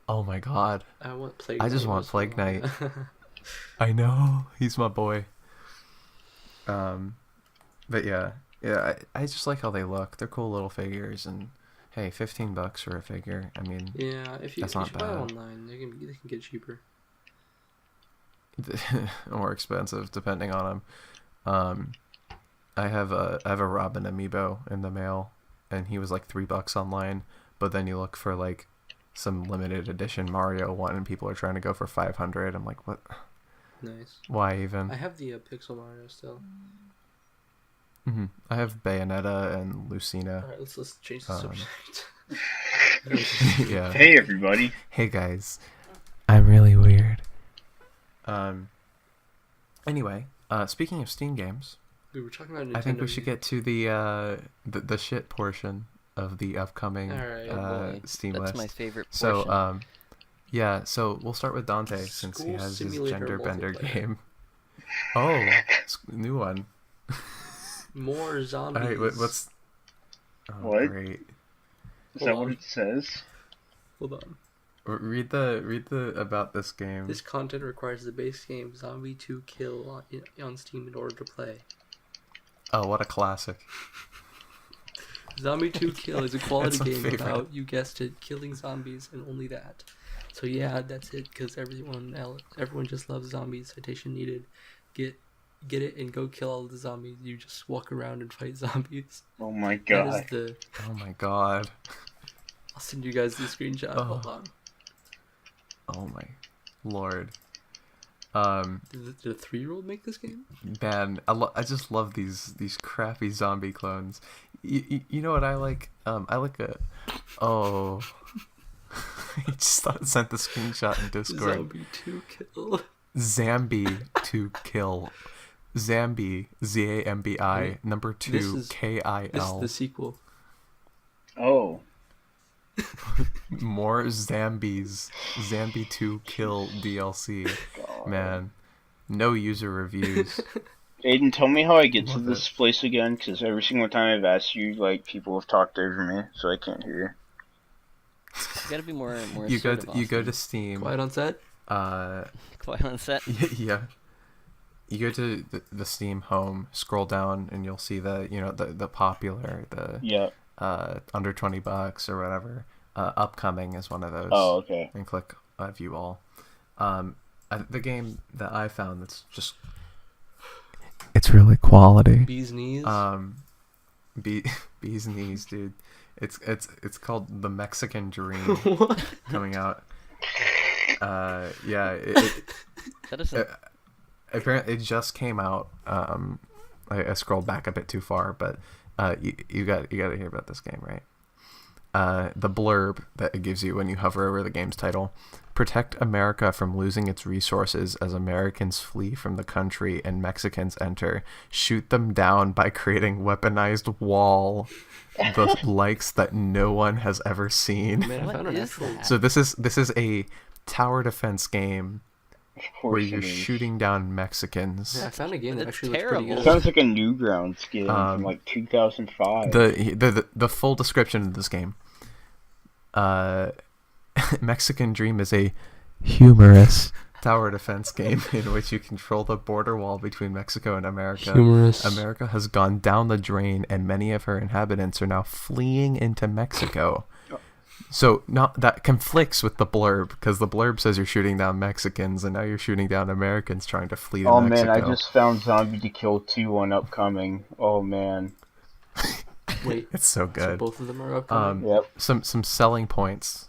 Speaker 1: Oh my god.
Speaker 2: I want Plague.
Speaker 1: I just
Speaker 2: Knight
Speaker 1: want
Speaker 2: as
Speaker 1: Plague
Speaker 2: well.
Speaker 1: Knight. I know, he's my boy. But yeah, I just like how they look. They're cool little figures, and hey, $15 for a figure. I mean,
Speaker 2: Yeah, if you,
Speaker 1: That's
Speaker 2: you
Speaker 1: not
Speaker 2: should buy it
Speaker 1: bad.
Speaker 2: online, they can get cheaper.
Speaker 1: more expensive depending on them. I have a Robin amiibo in the mail, and he was like $3 online. But then you look for like some limited edition Mario one, and people are trying to go for 500. I'm like, what?
Speaker 2: Nice.
Speaker 1: Why even?
Speaker 2: I have the Pixel Mario still.
Speaker 1: I have Bayonetta and Lucina.
Speaker 2: All right, let's change the
Speaker 1: Um,
Speaker 2: subject.
Speaker 1: Yeah.
Speaker 4: Hey everybody.
Speaker 1: Hey guys, I'm really Um. Anyway, speaking of Steam games,
Speaker 2: We were talking about Nintendo.
Speaker 1: I think we should get to the shit portion of the upcoming
Speaker 2: Alright.
Speaker 3: Boy,
Speaker 1: Steam
Speaker 3: that's
Speaker 1: list.
Speaker 3: my favorite
Speaker 1: So
Speaker 3: portion.
Speaker 1: yeah, so we'll start with Dante since he
Speaker 2: School
Speaker 1: has his
Speaker 2: Simulator
Speaker 1: gender bender
Speaker 2: multiplayer.
Speaker 1: game. Oh, new one.
Speaker 2: More zombies.
Speaker 1: All right, what's? Oh,
Speaker 4: What?
Speaker 1: great.
Speaker 4: Is
Speaker 2: Hold
Speaker 4: that what
Speaker 2: on.
Speaker 4: it says?
Speaker 2: Hold on.
Speaker 1: Read the about this game.
Speaker 2: This content requires the base game Zombie 2 Kill on Steam in order to play.
Speaker 1: Oh, what a classic!
Speaker 2: Zombie 2 Kill is a quality
Speaker 1: That's my
Speaker 2: game
Speaker 1: favorite.
Speaker 2: about, you guessed it, killing zombies and only that. So yeah, that's it, because everyone just loves zombies. Citation needed. Get it and go kill all the zombies. You just walk around and fight zombies.
Speaker 4: Oh my
Speaker 2: That
Speaker 4: god.
Speaker 2: is the...
Speaker 1: Oh my god!
Speaker 2: I'll send you guys the screenshot.
Speaker 1: Oh.
Speaker 2: Hold on.
Speaker 1: Oh my lord!
Speaker 2: Did a 3-year-old make this game?
Speaker 1: Man, I just love these crappy zombie clones. You know what I like? I like a... Oh... I just sent the screenshot in Discord.
Speaker 2: Zombie 2 Kill.
Speaker 1: Zambi to kill. Zambi, ZAMBI, number 2,
Speaker 2: This is
Speaker 1: KIL.
Speaker 2: the sequel.
Speaker 4: Oh.
Speaker 1: More Zambies. Zambi 2 kill DLC.
Speaker 4: God.
Speaker 1: Man, no user reviews.
Speaker 4: Aidan, tell me how I get to
Speaker 1: Love
Speaker 4: this place again, because every single time I've asked you, like, people have talked over me, so I can't hear.
Speaker 3: You gotta be more
Speaker 1: You go
Speaker 3: assertive,
Speaker 1: to, you go
Speaker 3: Austin.
Speaker 1: to Steam.
Speaker 2: Quiet on set?
Speaker 3: Quiet on set.
Speaker 1: Yeah. You go to the Steam home, scroll down, and you'll see the popular,
Speaker 4: Yeah.
Speaker 1: under $20 or whatever. Upcoming is one of those.
Speaker 4: Oh, okay.
Speaker 1: And click view all. The game that I found that's just, it's really quality.
Speaker 2: Bee's Knees?
Speaker 1: Bee's Knees, dude. It's called The Mexican Dream.
Speaker 2: What?
Speaker 1: Coming out. Yeah.
Speaker 3: That isn't.
Speaker 1: Apparently it just came out. I scrolled back a bit too far, but you got to hear about this game, right? The blurb that it gives you when you hover over the game's title: protect America from losing its resources as Americans flee from the country and Mexicans enter. Shoot them down by creating weaponized wall, the likes that no one has ever seen.
Speaker 2: Man, I
Speaker 3: What
Speaker 2: found an
Speaker 3: is
Speaker 2: actual...
Speaker 3: that?
Speaker 1: So this is a tower defense game
Speaker 4: Of
Speaker 1: where
Speaker 4: course
Speaker 1: you're
Speaker 4: it is.
Speaker 1: shooting down Mexicans.
Speaker 2: Yeah, I found a game that
Speaker 3: That's
Speaker 2: actually looks pretty
Speaker 3: terrible.
Speaker 2: good.
Speaker 4: Sounds like a Newgrounds game
Speaker 1: Um,
Speaker 4: from, like, 2005.
Speaker 1: The full description of this game. Mexican Dream is a humorous tower defense game in which you control the border wall between Mexico and America.
Speaker 2: Humorous.
Speaker 1: America has gone down the drain, and many of her inhabitants are now fleeing into Mexico. So not that conflicts with the blurb, because the blurb says you're shooting down Mexicans, and now you're shooting down Americans trying to flee to
Speaker 4: Oh
Speaker 1: Mexico.
Speaker 4: man, I just found Zombie to Kill 2 on upcoming. Oh man.
Speaker 2: Wait,
Speaker 1: It's so
Speaker 2: so
Speaker 1: good.
Speaker 2: both of them are upcoming?
Speaker 4: Yep.
Speaker 1: Some selling points.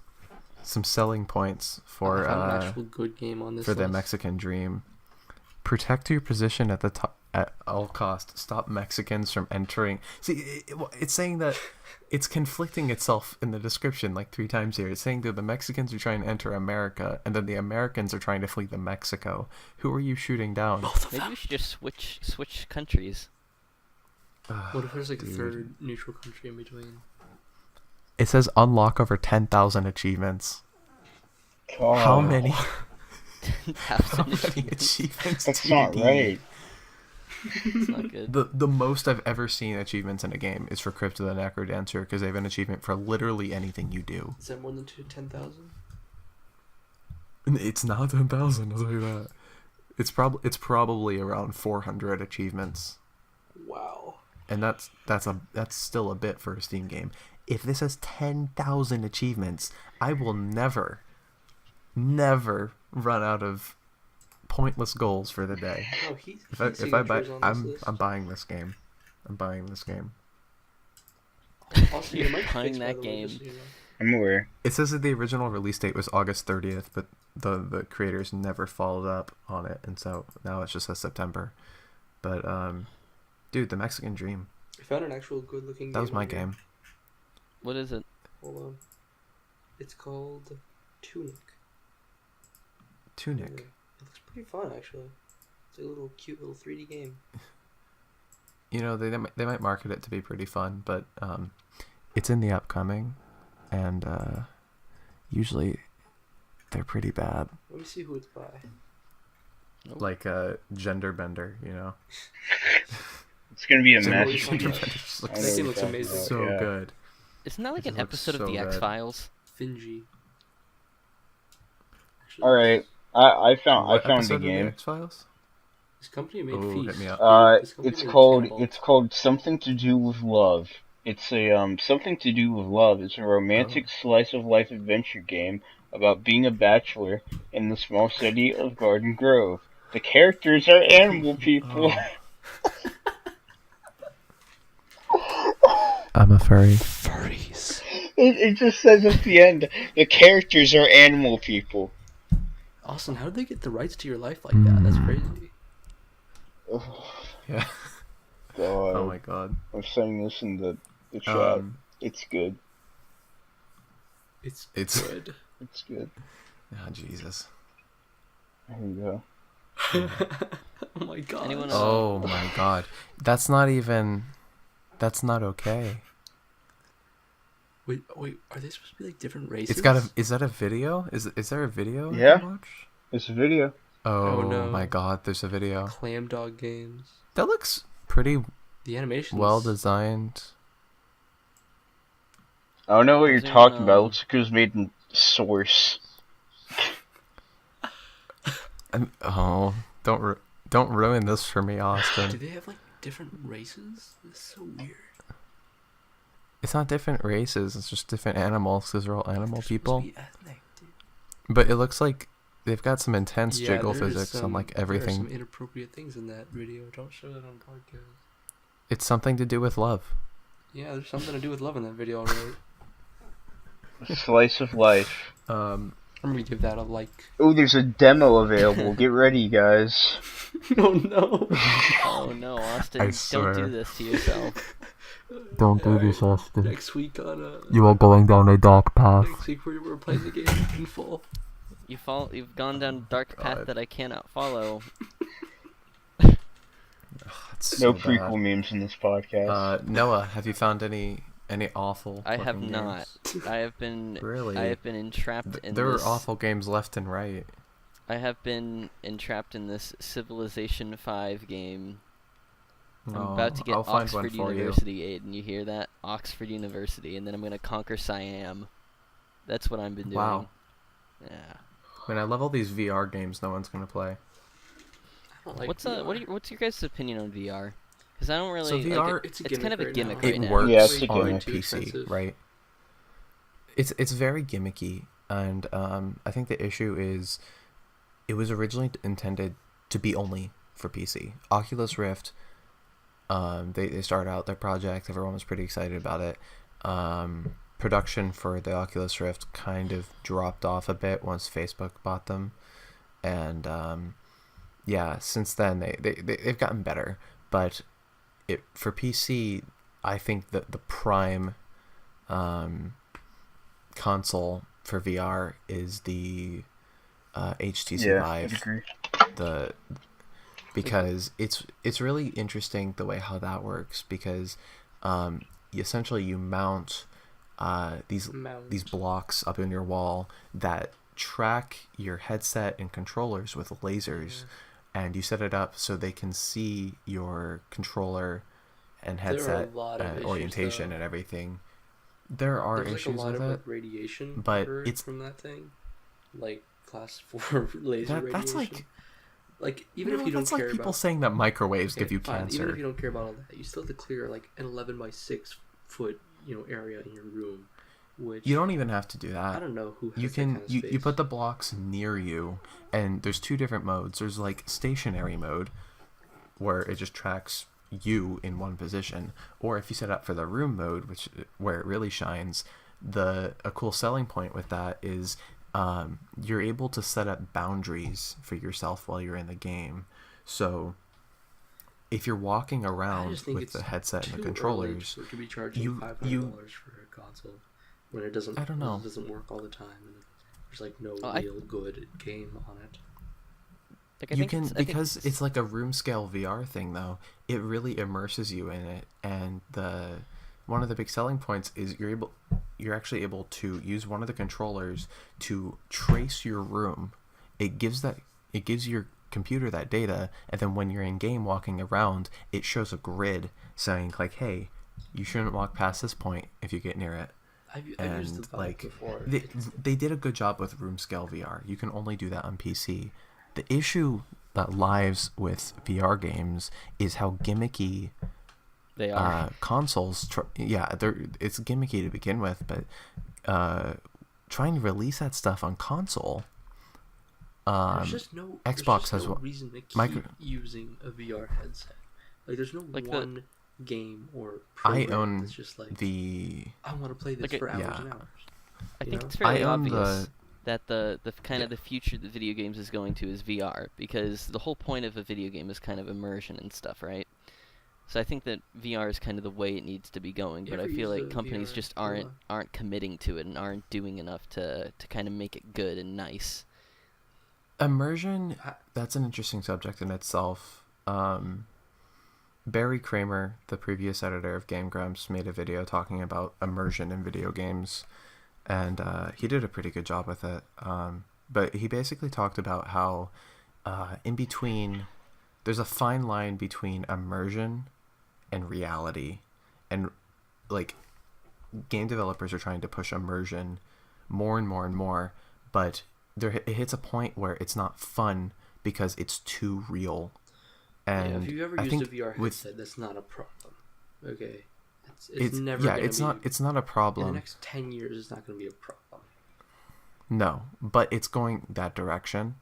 Speaker 1: Some selling points for
Speaker 2: I found an actual good game on this
Speaker 1: for the
Speaker 2: list.
Speaker 1: Mexican Dream. Protect your position at the top at all costs. Stop Mexicans from entering. See, it's saying that it's conflicting itself in the description like 3 times here. It's saying that the Mexicans are trying to enter America, and then the Americans are trying to flee to Mexico. Who are you shooting down?
Speaker 2: Both of
Speaker 3: Maybe
Speaker 2: them.
Speaker 3: we should just switch countries.
Speaker 2: What if there's like a
Speaker 1: Dude.
Speaker 2: third neutral country in between?
Speaker 1: It says unlock over 10,000 achievements.
Speaker 4: God,
Speaker 1: How many? How
Speaker 3: Thousand
Speaker 1: many
Speaker 3: achievements.
Speaker 1: achievements?
Speaker 4: That's
Speaker 1: do you
Speaker 4: not
Speaker 1: need?
Speaker 4: right.
Speaker 3: It's not good.
Speaker 1: The most I've ever seen achievements in a game is for Crypt of the Necrodancer, because they have an achievement for literally anything you do.
Speaker 2: Is that more than 10,000?
Speaker 1: It's not 10,000, I'll tell you that. It's probably around 400 achievements,
Speaker 2: Wow.
Speaker 1: and that's still a bit for a Steam game. If this has 10,000 achievements, I will never run out of pointless goals for the day.
Speaker 2: Oh, heat
Speaker 1: If I buy,
Speaker 2: signatures on this
Speaker 1: I'm
Speaker 2: list.
Speaker 1: buying this game. I'm buying this game.
Speaker 2: Also,
Speaker 3: You're
Speaker 2: your mic
Speaker 3: buying
Speaker 2: fixed, by
Speaker 3: that
Speaker 2: the way,
Speaker 3: game.
Speaker 2: just so you know.
Speaker 4: I'm aware.
Speaker 1: It says that the original release date was August 30th, but the creators never followed up on it, and so now it just says September. But dude, the Mexican Dream.
Speaker 2: I found an actual good looking game.
Speaker 1: That was my
Speaker 2: on here.
Speaker 1: game.
Speaker 3: What is it?
Speaker 2: Hold on. It's called Tunic.
Speaker 1: Tunic.
Speaker 2: It looks pretty fun, actually. It's like a little cute little 3D game.
Speaker 1: You know, they might market it to be pretty fun, but it's in the upcoming, and usually they're pretty bad.
Speaker 2: Let me see who it's by.
Speaker 3: Nope.
Speaker 1: Like Gender Bender, you know.
Speaker 4: It's gonna be a
Speaker 2: So
Speaker 4: mess.
Speaker 2: what
Speaker 1: Gender
Speaker 2: is
Speaker 1: Bender just
Speaker 4: I
Speaker 1: looks
Speaker 4: know
Speaker 2: That
Speaker 4: what
Speaker 2: game
Speaker 4: you're
Speaker 2: looks
Speaker 4: talking
Speaker 2: amazing.
Speaker 4: about,
Speaker 1: so
Speaker 4: yeah.
Speaker 1: good.
Speaker 3: Isn't that like
Speaker 1: It
Speaker 3: an
Speaker 1: looks
Speaker 3: episode of
Speaker 1: so
Speaker 3: the
Speaker 1: good.
Speaker 3: X-Files?
Speaker 2: Fingy.
Speaker 4: All right, I found
Speaker 1: What
Speaker 4: the
Speaker 1: episode of the
Speaker 4: game.
Speaker 1: X-Files?
Speaker 2: This company made
Speaker 1: Ooh,
Speaker 2: Feast.
Speaker 1: hit me up.
Speaker 2: This company
Speaker 4: It's
Speaker 2: made
Speaker 4: called
Speaker 2: Cannibal.
Speaker 4: Something to Do with Love. It's a Something to Do with Love. It's a romantic slice of life adventure game about being a bachelor in the small city of Garden Grove. The characters are animal people.
Speaker 1: I'm a furry.
Speaker 2: Furries.
Speaker 4: It just says at the end, the characters are animal people.
Speaker 2: Austin, how did they get the rights to your life like that? That's crazy.
Speaker 4: Oh,
Speaker 1: Yeah.
Speaker 4: God.
Speaker 1: Oh my god.
Speaker 4: I'm saying this in the chat. It's good.
Speaker 2: It's
Speaker 1: good.
Speaker 4: It's good.
Speaker 1: Oh, Jesus.
Speaker 4: There you go.
Speaker 2: Oh my god.
Speaker 3: Anyone
Speaker 1: Oh my god. That's not okay.
Speaker 2: Wait, are they supposed to be like different races?
Speaker 1: It's got a. Is that a video? Is there a video?
Speaker 4: Yeah.
Speaker 1: I can watch?
Speaker 4: It's a video.
Speaker 1: Oh,
Speaker 2: no.
Speaker 1: my god, there's a video.
Speaker 2: Clam Dog Games.
Speaker 1: That looks pretty
Speaker 2: The animation.
Speaker 1: well designed.
Speaker 4: I don't know what you're
Speaker 3: Those are,
Speaker 4: talking about. It looks like it was made in Source.
Speaker 1: Don't ruin this for me,
Speaker 2: Do
Speaker 1: Austin.
Speaker 2: they have like different races? This is so weird.
Speaker 1: It's not different races. It's just different animals because they're all animal
Speaker 2: They're supposed
Speaker 1: people.
Speaker 2: to be ethnic, dude.
Speaker 1: But it looks like they've got some intense
Speaker 2: Yeah,
Speaker 1: jiggle
Speaker 2: there is
Speaker 1: physics on like
Speaker 2: There are
Speaker 1: everything.
Speaker 2: some inappropriate things in that video. Don't show that on podcast.
Speaker 1: It's something to do with love.
Speaker 2: Yeah, there's something to do with love in that video, alright?
Speaker 4: Slice of life.
Speaker 2: I'm gonna give that a like.
Speaker 4: Oh, there's a demo available. Get ready, guys.
Speaker 2: Oh no.
Speaker 3: Oh no, Austin!
Speaker 1: I
Speaker 3: Don't
Speaker 1: swear.
Speaker 3: do this to yourself.
Speaker 1: Don't do
Speaker 2: Alright,
Speaker 1: this, Austin.
Speaker 2: Next week on
Speaker 1: You are going down a dark path.
Speaker 2: next week we're playing the game in full.
Speaker 3: You've gone down a dark path
Speaker 1: God.
Speaker 3: that I cannot follow.
Speaker 1: It's
Speaker 4: No
Speaker 1: so
Speaker 4: prequel
Speaker 1: bad.
Speaker 4: memes in this podcast.
Speaker 1: Noah, have you found any awful?
Speaker 3: I have
Speaker 1: looking
Speaker 3: not.
Speaker 1: games?
Speaker 3: I have been.
Speaker 1: Really?
Speaker 3: I have been entrapped in
Speaker 1: There
Speaker 3: this.
Speaker 1: are awful games left and right.
Speaker 3: I have been entrapped in this Civilization 5 game. I'm about to get
Speaker 1: I'll find one
Speaker 3: Oxford
Speaker 1: for you.
Speaker 3: University, Aidan. You hear that? Oxford University, and then I'm gonna conquer Siam. That's what I've been doing.
Speaker 1: Wow.
Speaker 3: Yeah.
Speaker 1: When I level these VR games, no one's gonna play.
Speaker 2: I don't like
Speaker 3: What's
Speaker 2: VR.
Speaker 3: what's your guys' opinion on VR? Because I don't really.
Speaker 1: So
Speaker 3: like
Speaker 1: VR,
Speaker 2: It's a
Speaker 3: it's kind of a
Speaker 2: right
Speaker 3: gimmick
Speaker 2: now.
Speaker 3: right
Speaker 1: it
Speaker 3: now.
Speaker 1: works
Speaker 4: Yeah, it's a
Speaker 1: on
Speaker 4: gimmick.
Speaker 2: Too
Speaker 1: PC,
Speaker 2: expensive.
Speaker 1: right? It's very gimmicky, and I think the issue is it was originally intended to be only for PC. Oculus Rift, they started out their project. Everyone was pretty excited about it. Production for the Oculus Rift kind of dropped off a bit once Facebook bought them, and yeah, since then they've gotten better. But for PC, I think that the prime console for VR is the HTC
Speaker 4: Yeah,
Speaker 1: Vive.
Speaker 4: I agree.
Speaker 1: Because it's really interesting the way how that works, because essentially you mount these blocks up in your wall that track your headset and controllers with lasers, and you set it up so they can see your controller and
Speaker 2: There are a
Speaker 1: headset
Speaker 2: lot of issues,
Speaker 1: orientation
Speaker 2: though.
Speaker 1: and everything. There are
Speaker 2: There's
Speaker 1: issues
Speaker 2: like a lot
Speaker 1: with
Speaker 2: of
Speaker 1: it,
Speaker 2: like radiation
Speaker 1: but
Speaker 2: heard
Speaker 1: it's-
Speaker 2: from that thing, like class 4 laser radiation.
Speaker 1: that's like
Speaker 2: even if you don't
Speaker 1: that's
Speaker 2: care
Speaker 1: like people
Speaker 2: about
Speaker 1: saying that microwaves
Speaker 2: okay,
Speaker 1: give you
Speaker 2: fine,
Speaker 1: cancer.
Speaker 2: even if you don't care about all that, you still have to clear like an 11 by 6 foot area in your room, which
Speaker 1: You don't even have to do that.
Speaker 2: I don't know who has
Speaker 1: You
Speaker 2: that
Speaker 1: can
Speaker 2: kind of
Speaker 1: you
Speaker 2: space.
Speaker 1: put the blocks near you, and there's two different modes. There's like stationary mode, where it just tracks you in one position, or if you set up for the room mode, where it really shines. A cool selling point with that is you're able to set up boundaries for yourself while you're in the game. So if you're walking
Speaker 2: I
Speaker 1: around
Speaker 2: just think
Speaker 1: with
Speaker 2: it's
Speaker 1: the headset and the
Speaker 2: too
Speaker 1: controllers,
Speaker 2: early to be charging
Speaker 1: you-
Speaker 2: $500 for a console when it doesn't.
Speaker 1: I don't know.
Speaker 2: It doesn't work all the time, and there's like no
Speaker 3: Oh,
Speaker 2: real good game on it.
Speaker 3: Like I
Speaker 1: You
Speaker 3: think
Speaker 1: can,
Speaker 3: it's I think
Speaker 1: because it's like a room scale VR thing though. It really immerses you in it, and the one of the big selling points is you're actually able to use one of the controllers to trace your room. It gives your computer that data, and then when you're in game walking around, it shows a grid saying like, "Hey, you shouldn't walk past this point if you get near it."
Speaker 2: I've used the
Speaker 1: And
Speaker 2: Vive
Speaker 1: like
Speaker 2: before.
Speaker 1: they did a good job with room scale VR. You can only do that on PC. The issue that lies with VR games is how gimmicky
Speaker 3: they are.
Speaker 1: consoles. It's gimmicky to begin with, but trying to release that stuff on console.
Speaker 2: There's just no
Speaker 1: Xbox
Speaker 2: there's
Speaker 1: has
Speaker 2: no reason to keep
Speaker 1: micro-
Speaker 2: using a VR headset. Like there's no
Speaker 3: Like
Speaker 2: one game or
Speaker 1: I
Speaker 2: program
Speaker 1: own
Speaker 2: that's just like
Speaker 1: the
Speaker 2: I want to play this
Speaker 3: Like
Speaker 2: for hours
Speaker 1: yeah.
Speaker 2: and hours.
Speaker 3: I
Speaker 2: You
Speaker 3: think
Speaker 2: know?
Speaker 3: it's fairly
Speaker 1: I own
Speaker 3: obvious
Speaker 1: the
Speaker 3: that the kind of the future that video games is going to is VR, because the whole point of a video game is kind of immersion and stuff, right? So I think that VR is kind of the way it needs to be going,
Speaker 2: You
Speaker 3: but I
Speaker 2: ever
Speaker 3: feel
Speaker 2: used
Speaker 3: like
Speaker 2: a
Speaker 3: companies
Speaker 2: VR
Speaker 3: just
Speaker 2: Gorilla?
Speaker 3: aren't committing to it and aren't doing enough to kind of make it good and nice.
Speaker 1: immersion.
Speaker 2: I-
Speaker 1: That's an interesting subject in itself. Barry Kramer, the previous editor of Game Grumps, made a video talking about immersion in video games, and he did a pretty good job with it. But he basically talked about how in between, there's a fine line between immersion and reality, and like game developers are trying to push immersion more and more and more, but it hits a point where it's not fun because it's too real. And
Speaker 2: yeah, if you've ever
Speaker 1: I
Speaker 2: used
Speaker 1: think
Speaker 2: a VR
Speaker 1: with
Speaker 2: headset, that's not a problem. Okay, it's
Speaker 1: it's
Speaker 2: never
Speaker 1: yeah,
Speaker 2: gonna
Speaker 1: it's
Speaker 2: be.
Speaker 1: not a
Speaker 2: In the
Speaker 1: problem.
Speaker 2: next 10 years, it's not gonna be a problem.
Speaker 1: No, but it's going that direction,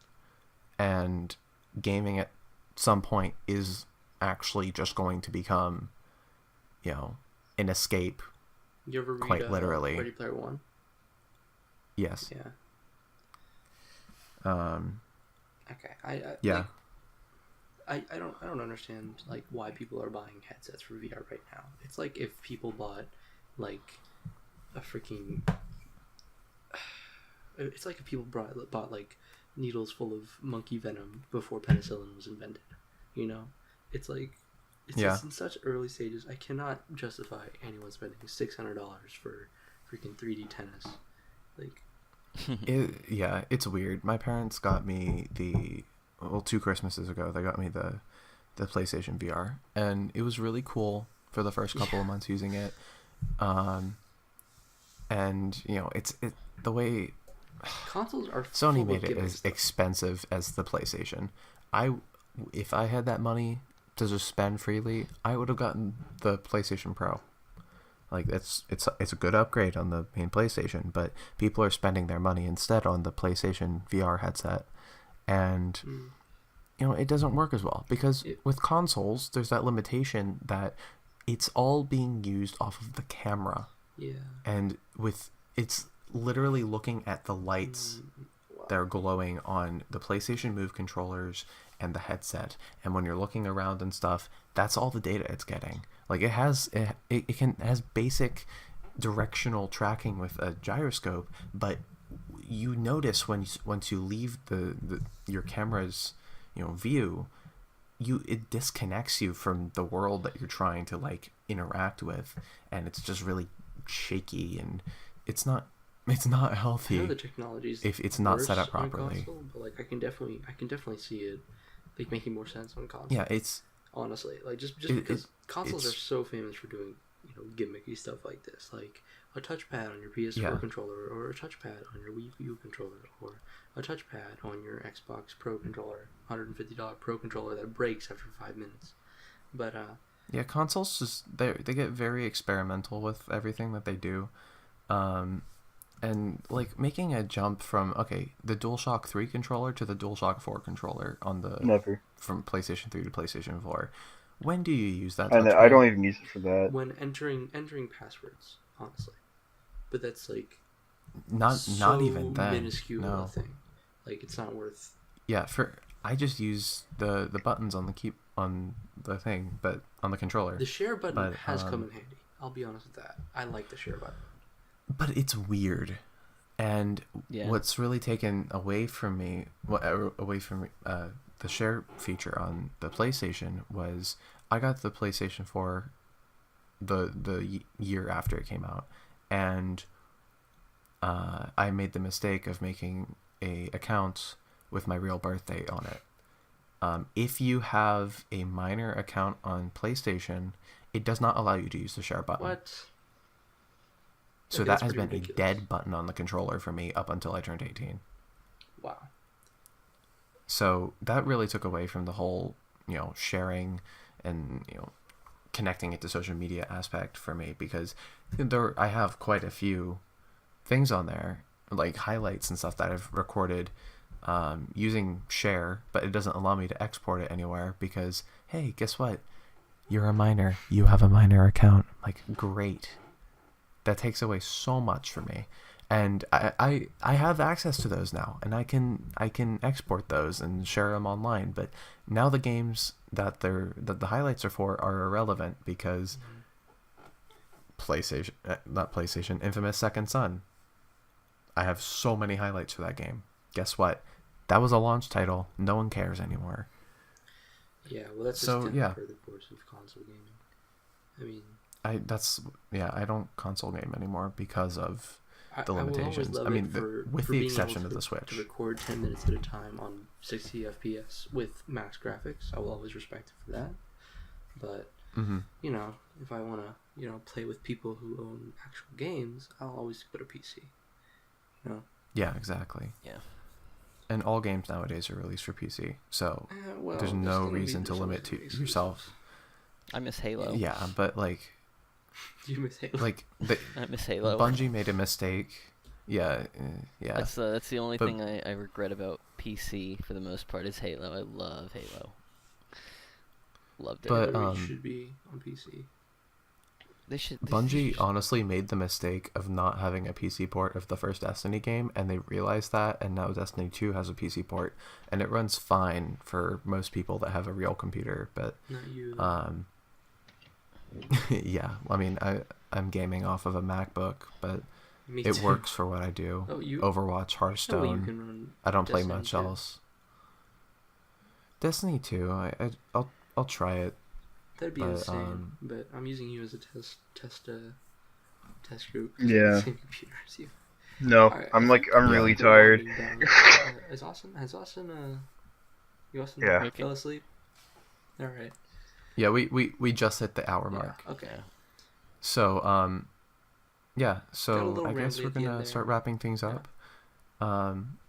Speaker 1: and gaming at some point is actually just going to become, an escape.
Speaker 2: You ever read
Speaker 1: Quite literally.
Speaker 2: Ready Player One?
Speaker 1: Yes.
Speaker 2: Yeah. Okay.
Speaker 1: Yeah.
Speaker 2: I don't understand like why people are buying headsets for VR right now. It's like if people bought like a freaking. It's like if people bought like needles full of monkey venom before penicillin was invented. You know, it's like it's
Speaker 1: Yeah.
Speaker 2: just in such early stages. I cannot justify anyone spending $600 for freaking 3D tennis. Like,
Speaker 1: It's weird. My parents got me 2 Christmases ago, they got me the PlayStation VR, and it was really cool for the first couple of months using it. And it's the way
Speaker 2: consoles are
Speaker 1: Sony
Speaker 2: full
Speaker 1: made
Speaker 2: of
Speaker 1: it
Speaker 2: gimmick
Speaker 1: as
Speaker 2: stuff.
Speaker 1: expensive as the PlayStation. If I had that money to just spend freely, I would have gotten the PlayStation Pro. Like it's a good upgrade on the main PlayStation, but people are spending their money instead on the PlayStation VR headset, and it doesn't work as well because with consoles, there's that limitation that it's all being used off of the camera,
Speaker 2: Yeah.
Speaker 1: and it's literally looking at the lights
Speaker 2: Wow.
Speaker 1: that are glowing on the PlayStation Move controllers and the headset, and when you're looking around and stuff, that's all the data it's getting. Like it has basic directional tracking with a gyroscope, but you notice once you leave your camera's view, it disconnects you from the world that you're trying to like interact with, and it's just really shaky, and it's not healthy.
Speaker 2: I know the technology's
Speaker 1: if it's not
Speaker 2: worse
Speaker 1: set up
Speaker 2: on a
Speaker 1: properly.
Speaker 2: console, but like I can definitely see it like making more sense on console.
Speaker 1: Yeah, it's
Speaker 2: honestly like just
Speaker 1: It-
Speaker 2: because
Speaker 1: it-
Speaker 2: consoles are
Speaker 1: it's-
Speaker 2: so famous for doing gimmicky stuff like this, like a touchpad on your PS4
Speaker 1: Yeah.
Speaker 2: controller, or a touchpad on your Wii U controller, or a touchpad on your Xbox Pro controller, $150 Pro controller that breaks after 5 minutes. But
Speaker 1: yeah, consoles just they get very experimental with everything that they do, and like making a jump from the DualShock 3 controller to the DualShock 4 controller on the
Speaker 4: Never.
Speaker 1: from PlayStation 3 to PlayStation 4. When do you use that?
Speaker 4: I
Speaker 1: touchpad?
Speaker 4: don't even use it for that.
Speaker 2: when entering passwords, honestly, but that's like
Speaker 1: not
Speaker 2: so
Speaker 1: even then.
Speaker 2: minuscule
Speaker 1: No.
Speaker 2: a thing. Like it's not worth.
Speaker 1: Yeah, I just use the buttons on the thing, but on the controller.
Speaker 2: The share button
Speaker 1: But,
Speaker 2: has come in handy. I'll be honest with that. I like the share button.
Speaker 1: But it's weird, and
Speaker 3: Yeah.
Speaker 1: what's really taken away from me, the share feature on the PlayStation was I got the PlayStation 4 the year after it came out, and I made the mistake of making a account with my real birthday on it. If you have a minor account on PlayStation, it does not allow you to use the share button.
Speaker 2: What?
Speaker 1: So
Speaker 2: Okay,
Speaker 1: that
Speaker 2: that's
Speaker 1: has
Speaker 2: pretty
Speaker 1: been
Speaker 2: ridiculous.
Speaker 1: a dead button on the controller for me up until I turned 18.
Speaker 2: Wow.
Speaker 1: So that really took away from the whole, sharing and, connecting it to social media aspect for me, because I have quite a few things on there, like highlights and stuff that I've recorded using share, but it doesn't allow me to export it anywhere because, hey, guess what? You're a minor. You have a minor account. Like, great. That takes away so much for me. And I have access to those now, and I can export those and share them online. But now the games that the highlights are for are irrelevant because Infamous Second Son. I have so many highlights for that game. Guess what? That was a launch title. No one cares anymore.
Speaker 2: Yeah, well, that's
Speaker 1: So,
Speaker 2: just
Speaker 1: yeah.
Speaker 2: for the course of console gaming. I mean,
Speaker 1: I don't console game anymore because of the
Speaker 2: I will always
Speaker 1: limitations.
Speaker 2: love
Speaker 1: I mean,
Speaker 2: it for
Speaker 1: with the
Speaker 2: being
Speaker 1: exception
Speaker 2: able
Speaker 1: of the
Speaker 2: to
Speaker 1: Switch.
Speaker 2: record 10 minutes at a time on 60 FPS with max graphics. I will always respect it for that. But,
Speaker 1: Mm-hmm.
Speaker 2: if I want to, play with people who own actual games, I'll always put a PC.
Speaker 1: Yeah, exactly.
Speaker 3: Yeah.
Speaker 1: And all games nowadays are released for PC, so
Speaker 2: Well,
Speaker 1: there's no reason to limit to yourself.
Speaker 3: I miss Halo.
Speaker 1: Yeah, but like,
Speaker 2: You miss Halo.
Speaker 1: like
Speaker 3: I miss Halo.
Speaker 1: Bungie made a mistake. Yeah.
Speaker 3: That's the only
Speaker 1: But-
Speaker 3: thing I regret about PC for the most part is Halo. I love Halo. Loved it.
Speaker 1: But,
Speaker 2: Halo Reach should be on PC.
Speaker 3: They should.
Speaker 1: Bungie honestly made the mistake of not having a PC port of the first Destiny game, and they realized that, and now Destiny 2 has a PC port, and it runs fine for most people that have a real computer, but
Speaker 2: Not you.
Speaker 1: yeah, I mean, I'm gaming off of a MacBook, but
Speaker 2: Me
Speaker 1: it
Speaker 2: too.
Speaker 1: works for what I do.
Speaker 2: Oh, you.
Speaker 1: Overwatch,
Speaker 2: No way you
Speaker 1: Hearthstone.
Speaker 2: can run
Speaker 1: I don't play
Speaker 2: Destiny
Speaker 1: much
Speaker 2: 2.
Speaker 1: else. Destiny 2, I'll try it.
Speaker 2: That'd be
Speaker 1: But,
Speaker 2: insane. But I'm using you as a test group.
Speaker 4: Yeah.
Speaker 2: Same computer as you.
Speaker 4: No,
Speaker 2: Alright,
Speaker 4: I'm
Speaker 1: Yeah.
Speaker 4: really
Speaker 2: we're
Speaker 4: tired.
Speaker 2: winding down. Has Austin
Speaker 4: Yeah.
Speaker 3: Okay.
Speaker 2: fell asleep? All right.
Speaker 1: Yeah, we just hit the hour
Speaker 2: Yeah,
Speaker 1: mark.
Speaker 2: okay.
Speaker 3: Yeah.
Speaker 1: So, yeah,
Speaker 2: Got a
Speaker 1: so
Speaker 2: little
Speaker 1: I guess
Speaker 2: rambly
Speaker 1: we're
Speaker 2: at the end
Speaker 1: gonna
Speaker 2: there.
Speaker 1: start wrapping things
Speaker 2: Yeah.
Speaker 1: up.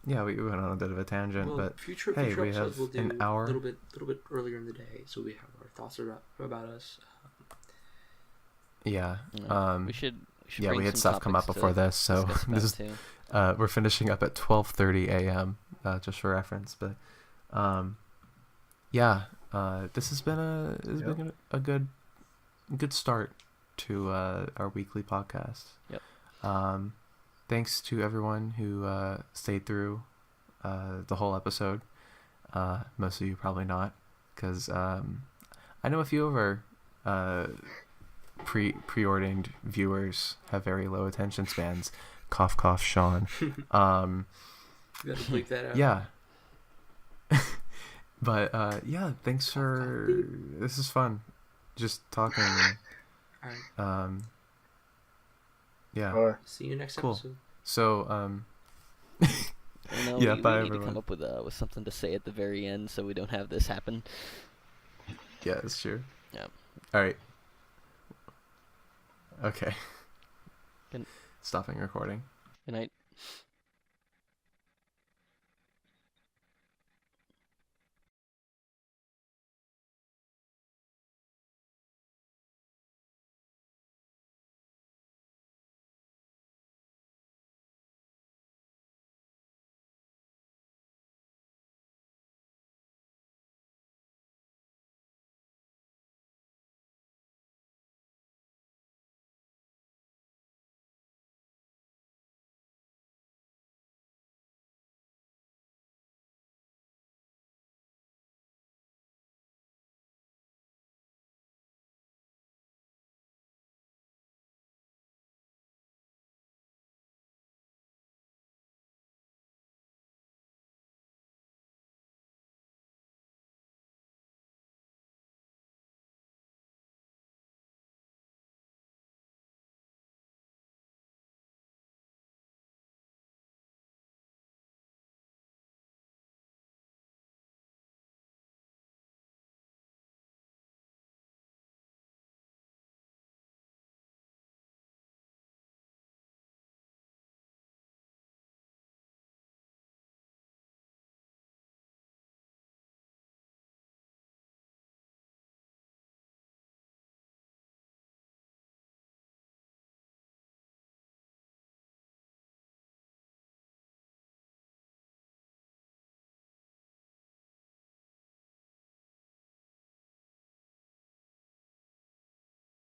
Speaker 1: Yeah, we went on a bit of a tangent,
Speaker 2: Well,
Speaker 1: but
Speaker 2: future
Speaker 1: hey, we
Speaker 2: episodes
Speaker 1: have
Speaker 2: we'll do
Speaker 1: an hour.
Speaker 2: a little bit earlier in the day, so we have our thoughts about us.
Speaker 1: Yeah,
Speaker 3: We should
Speaker 1: yeah,
Speaker 3: bring
Speaker 1: we had
Speaker 3: some
Speaker 1: stuff come up
Speaker 3: topics
Speaker 1: before
Speaker 3: to
Speaker 1: this, so
Speaker 3: discuss
Speaker 1: this is
Speaker 3: about too.
Speaker 1: we're finishing up at 12:30 a.m. Just for reference, but yeah, this has been a good start to our weekly podcast.
Speaker 3: Yep.
Speaker 1: Thanks to everyone who stayed through the whole episode. Most of you probably not, because I know a few of our preordained viewers have very low attention spans. Cough, cough, Sean.
Speaker 2: You gotta bleep that out.
Speaker 1: Yeah. But yeah, thanks for this is fun. Just talking.
Speaker 2: All right.
Speaker 1: Yeah.
Speaker 2: See you next
Speaker 1: Cool.
Speaker 2: episode.
Speaker 1: So
Speaker 3: Yeah,
Speaker 1: bye,
Speaker 3: we need to
Speaker 1: everyone.
Speaker 3: come up with something to say at the very end so we don't have this happen.
Speaker 1: yeah, that's true.
Speaker 3: Yeah.
Speaker 1: All right. Okay.
Speaker 3: Good-
Speaker 1: Stopping recording.
Speaker 3: Good night.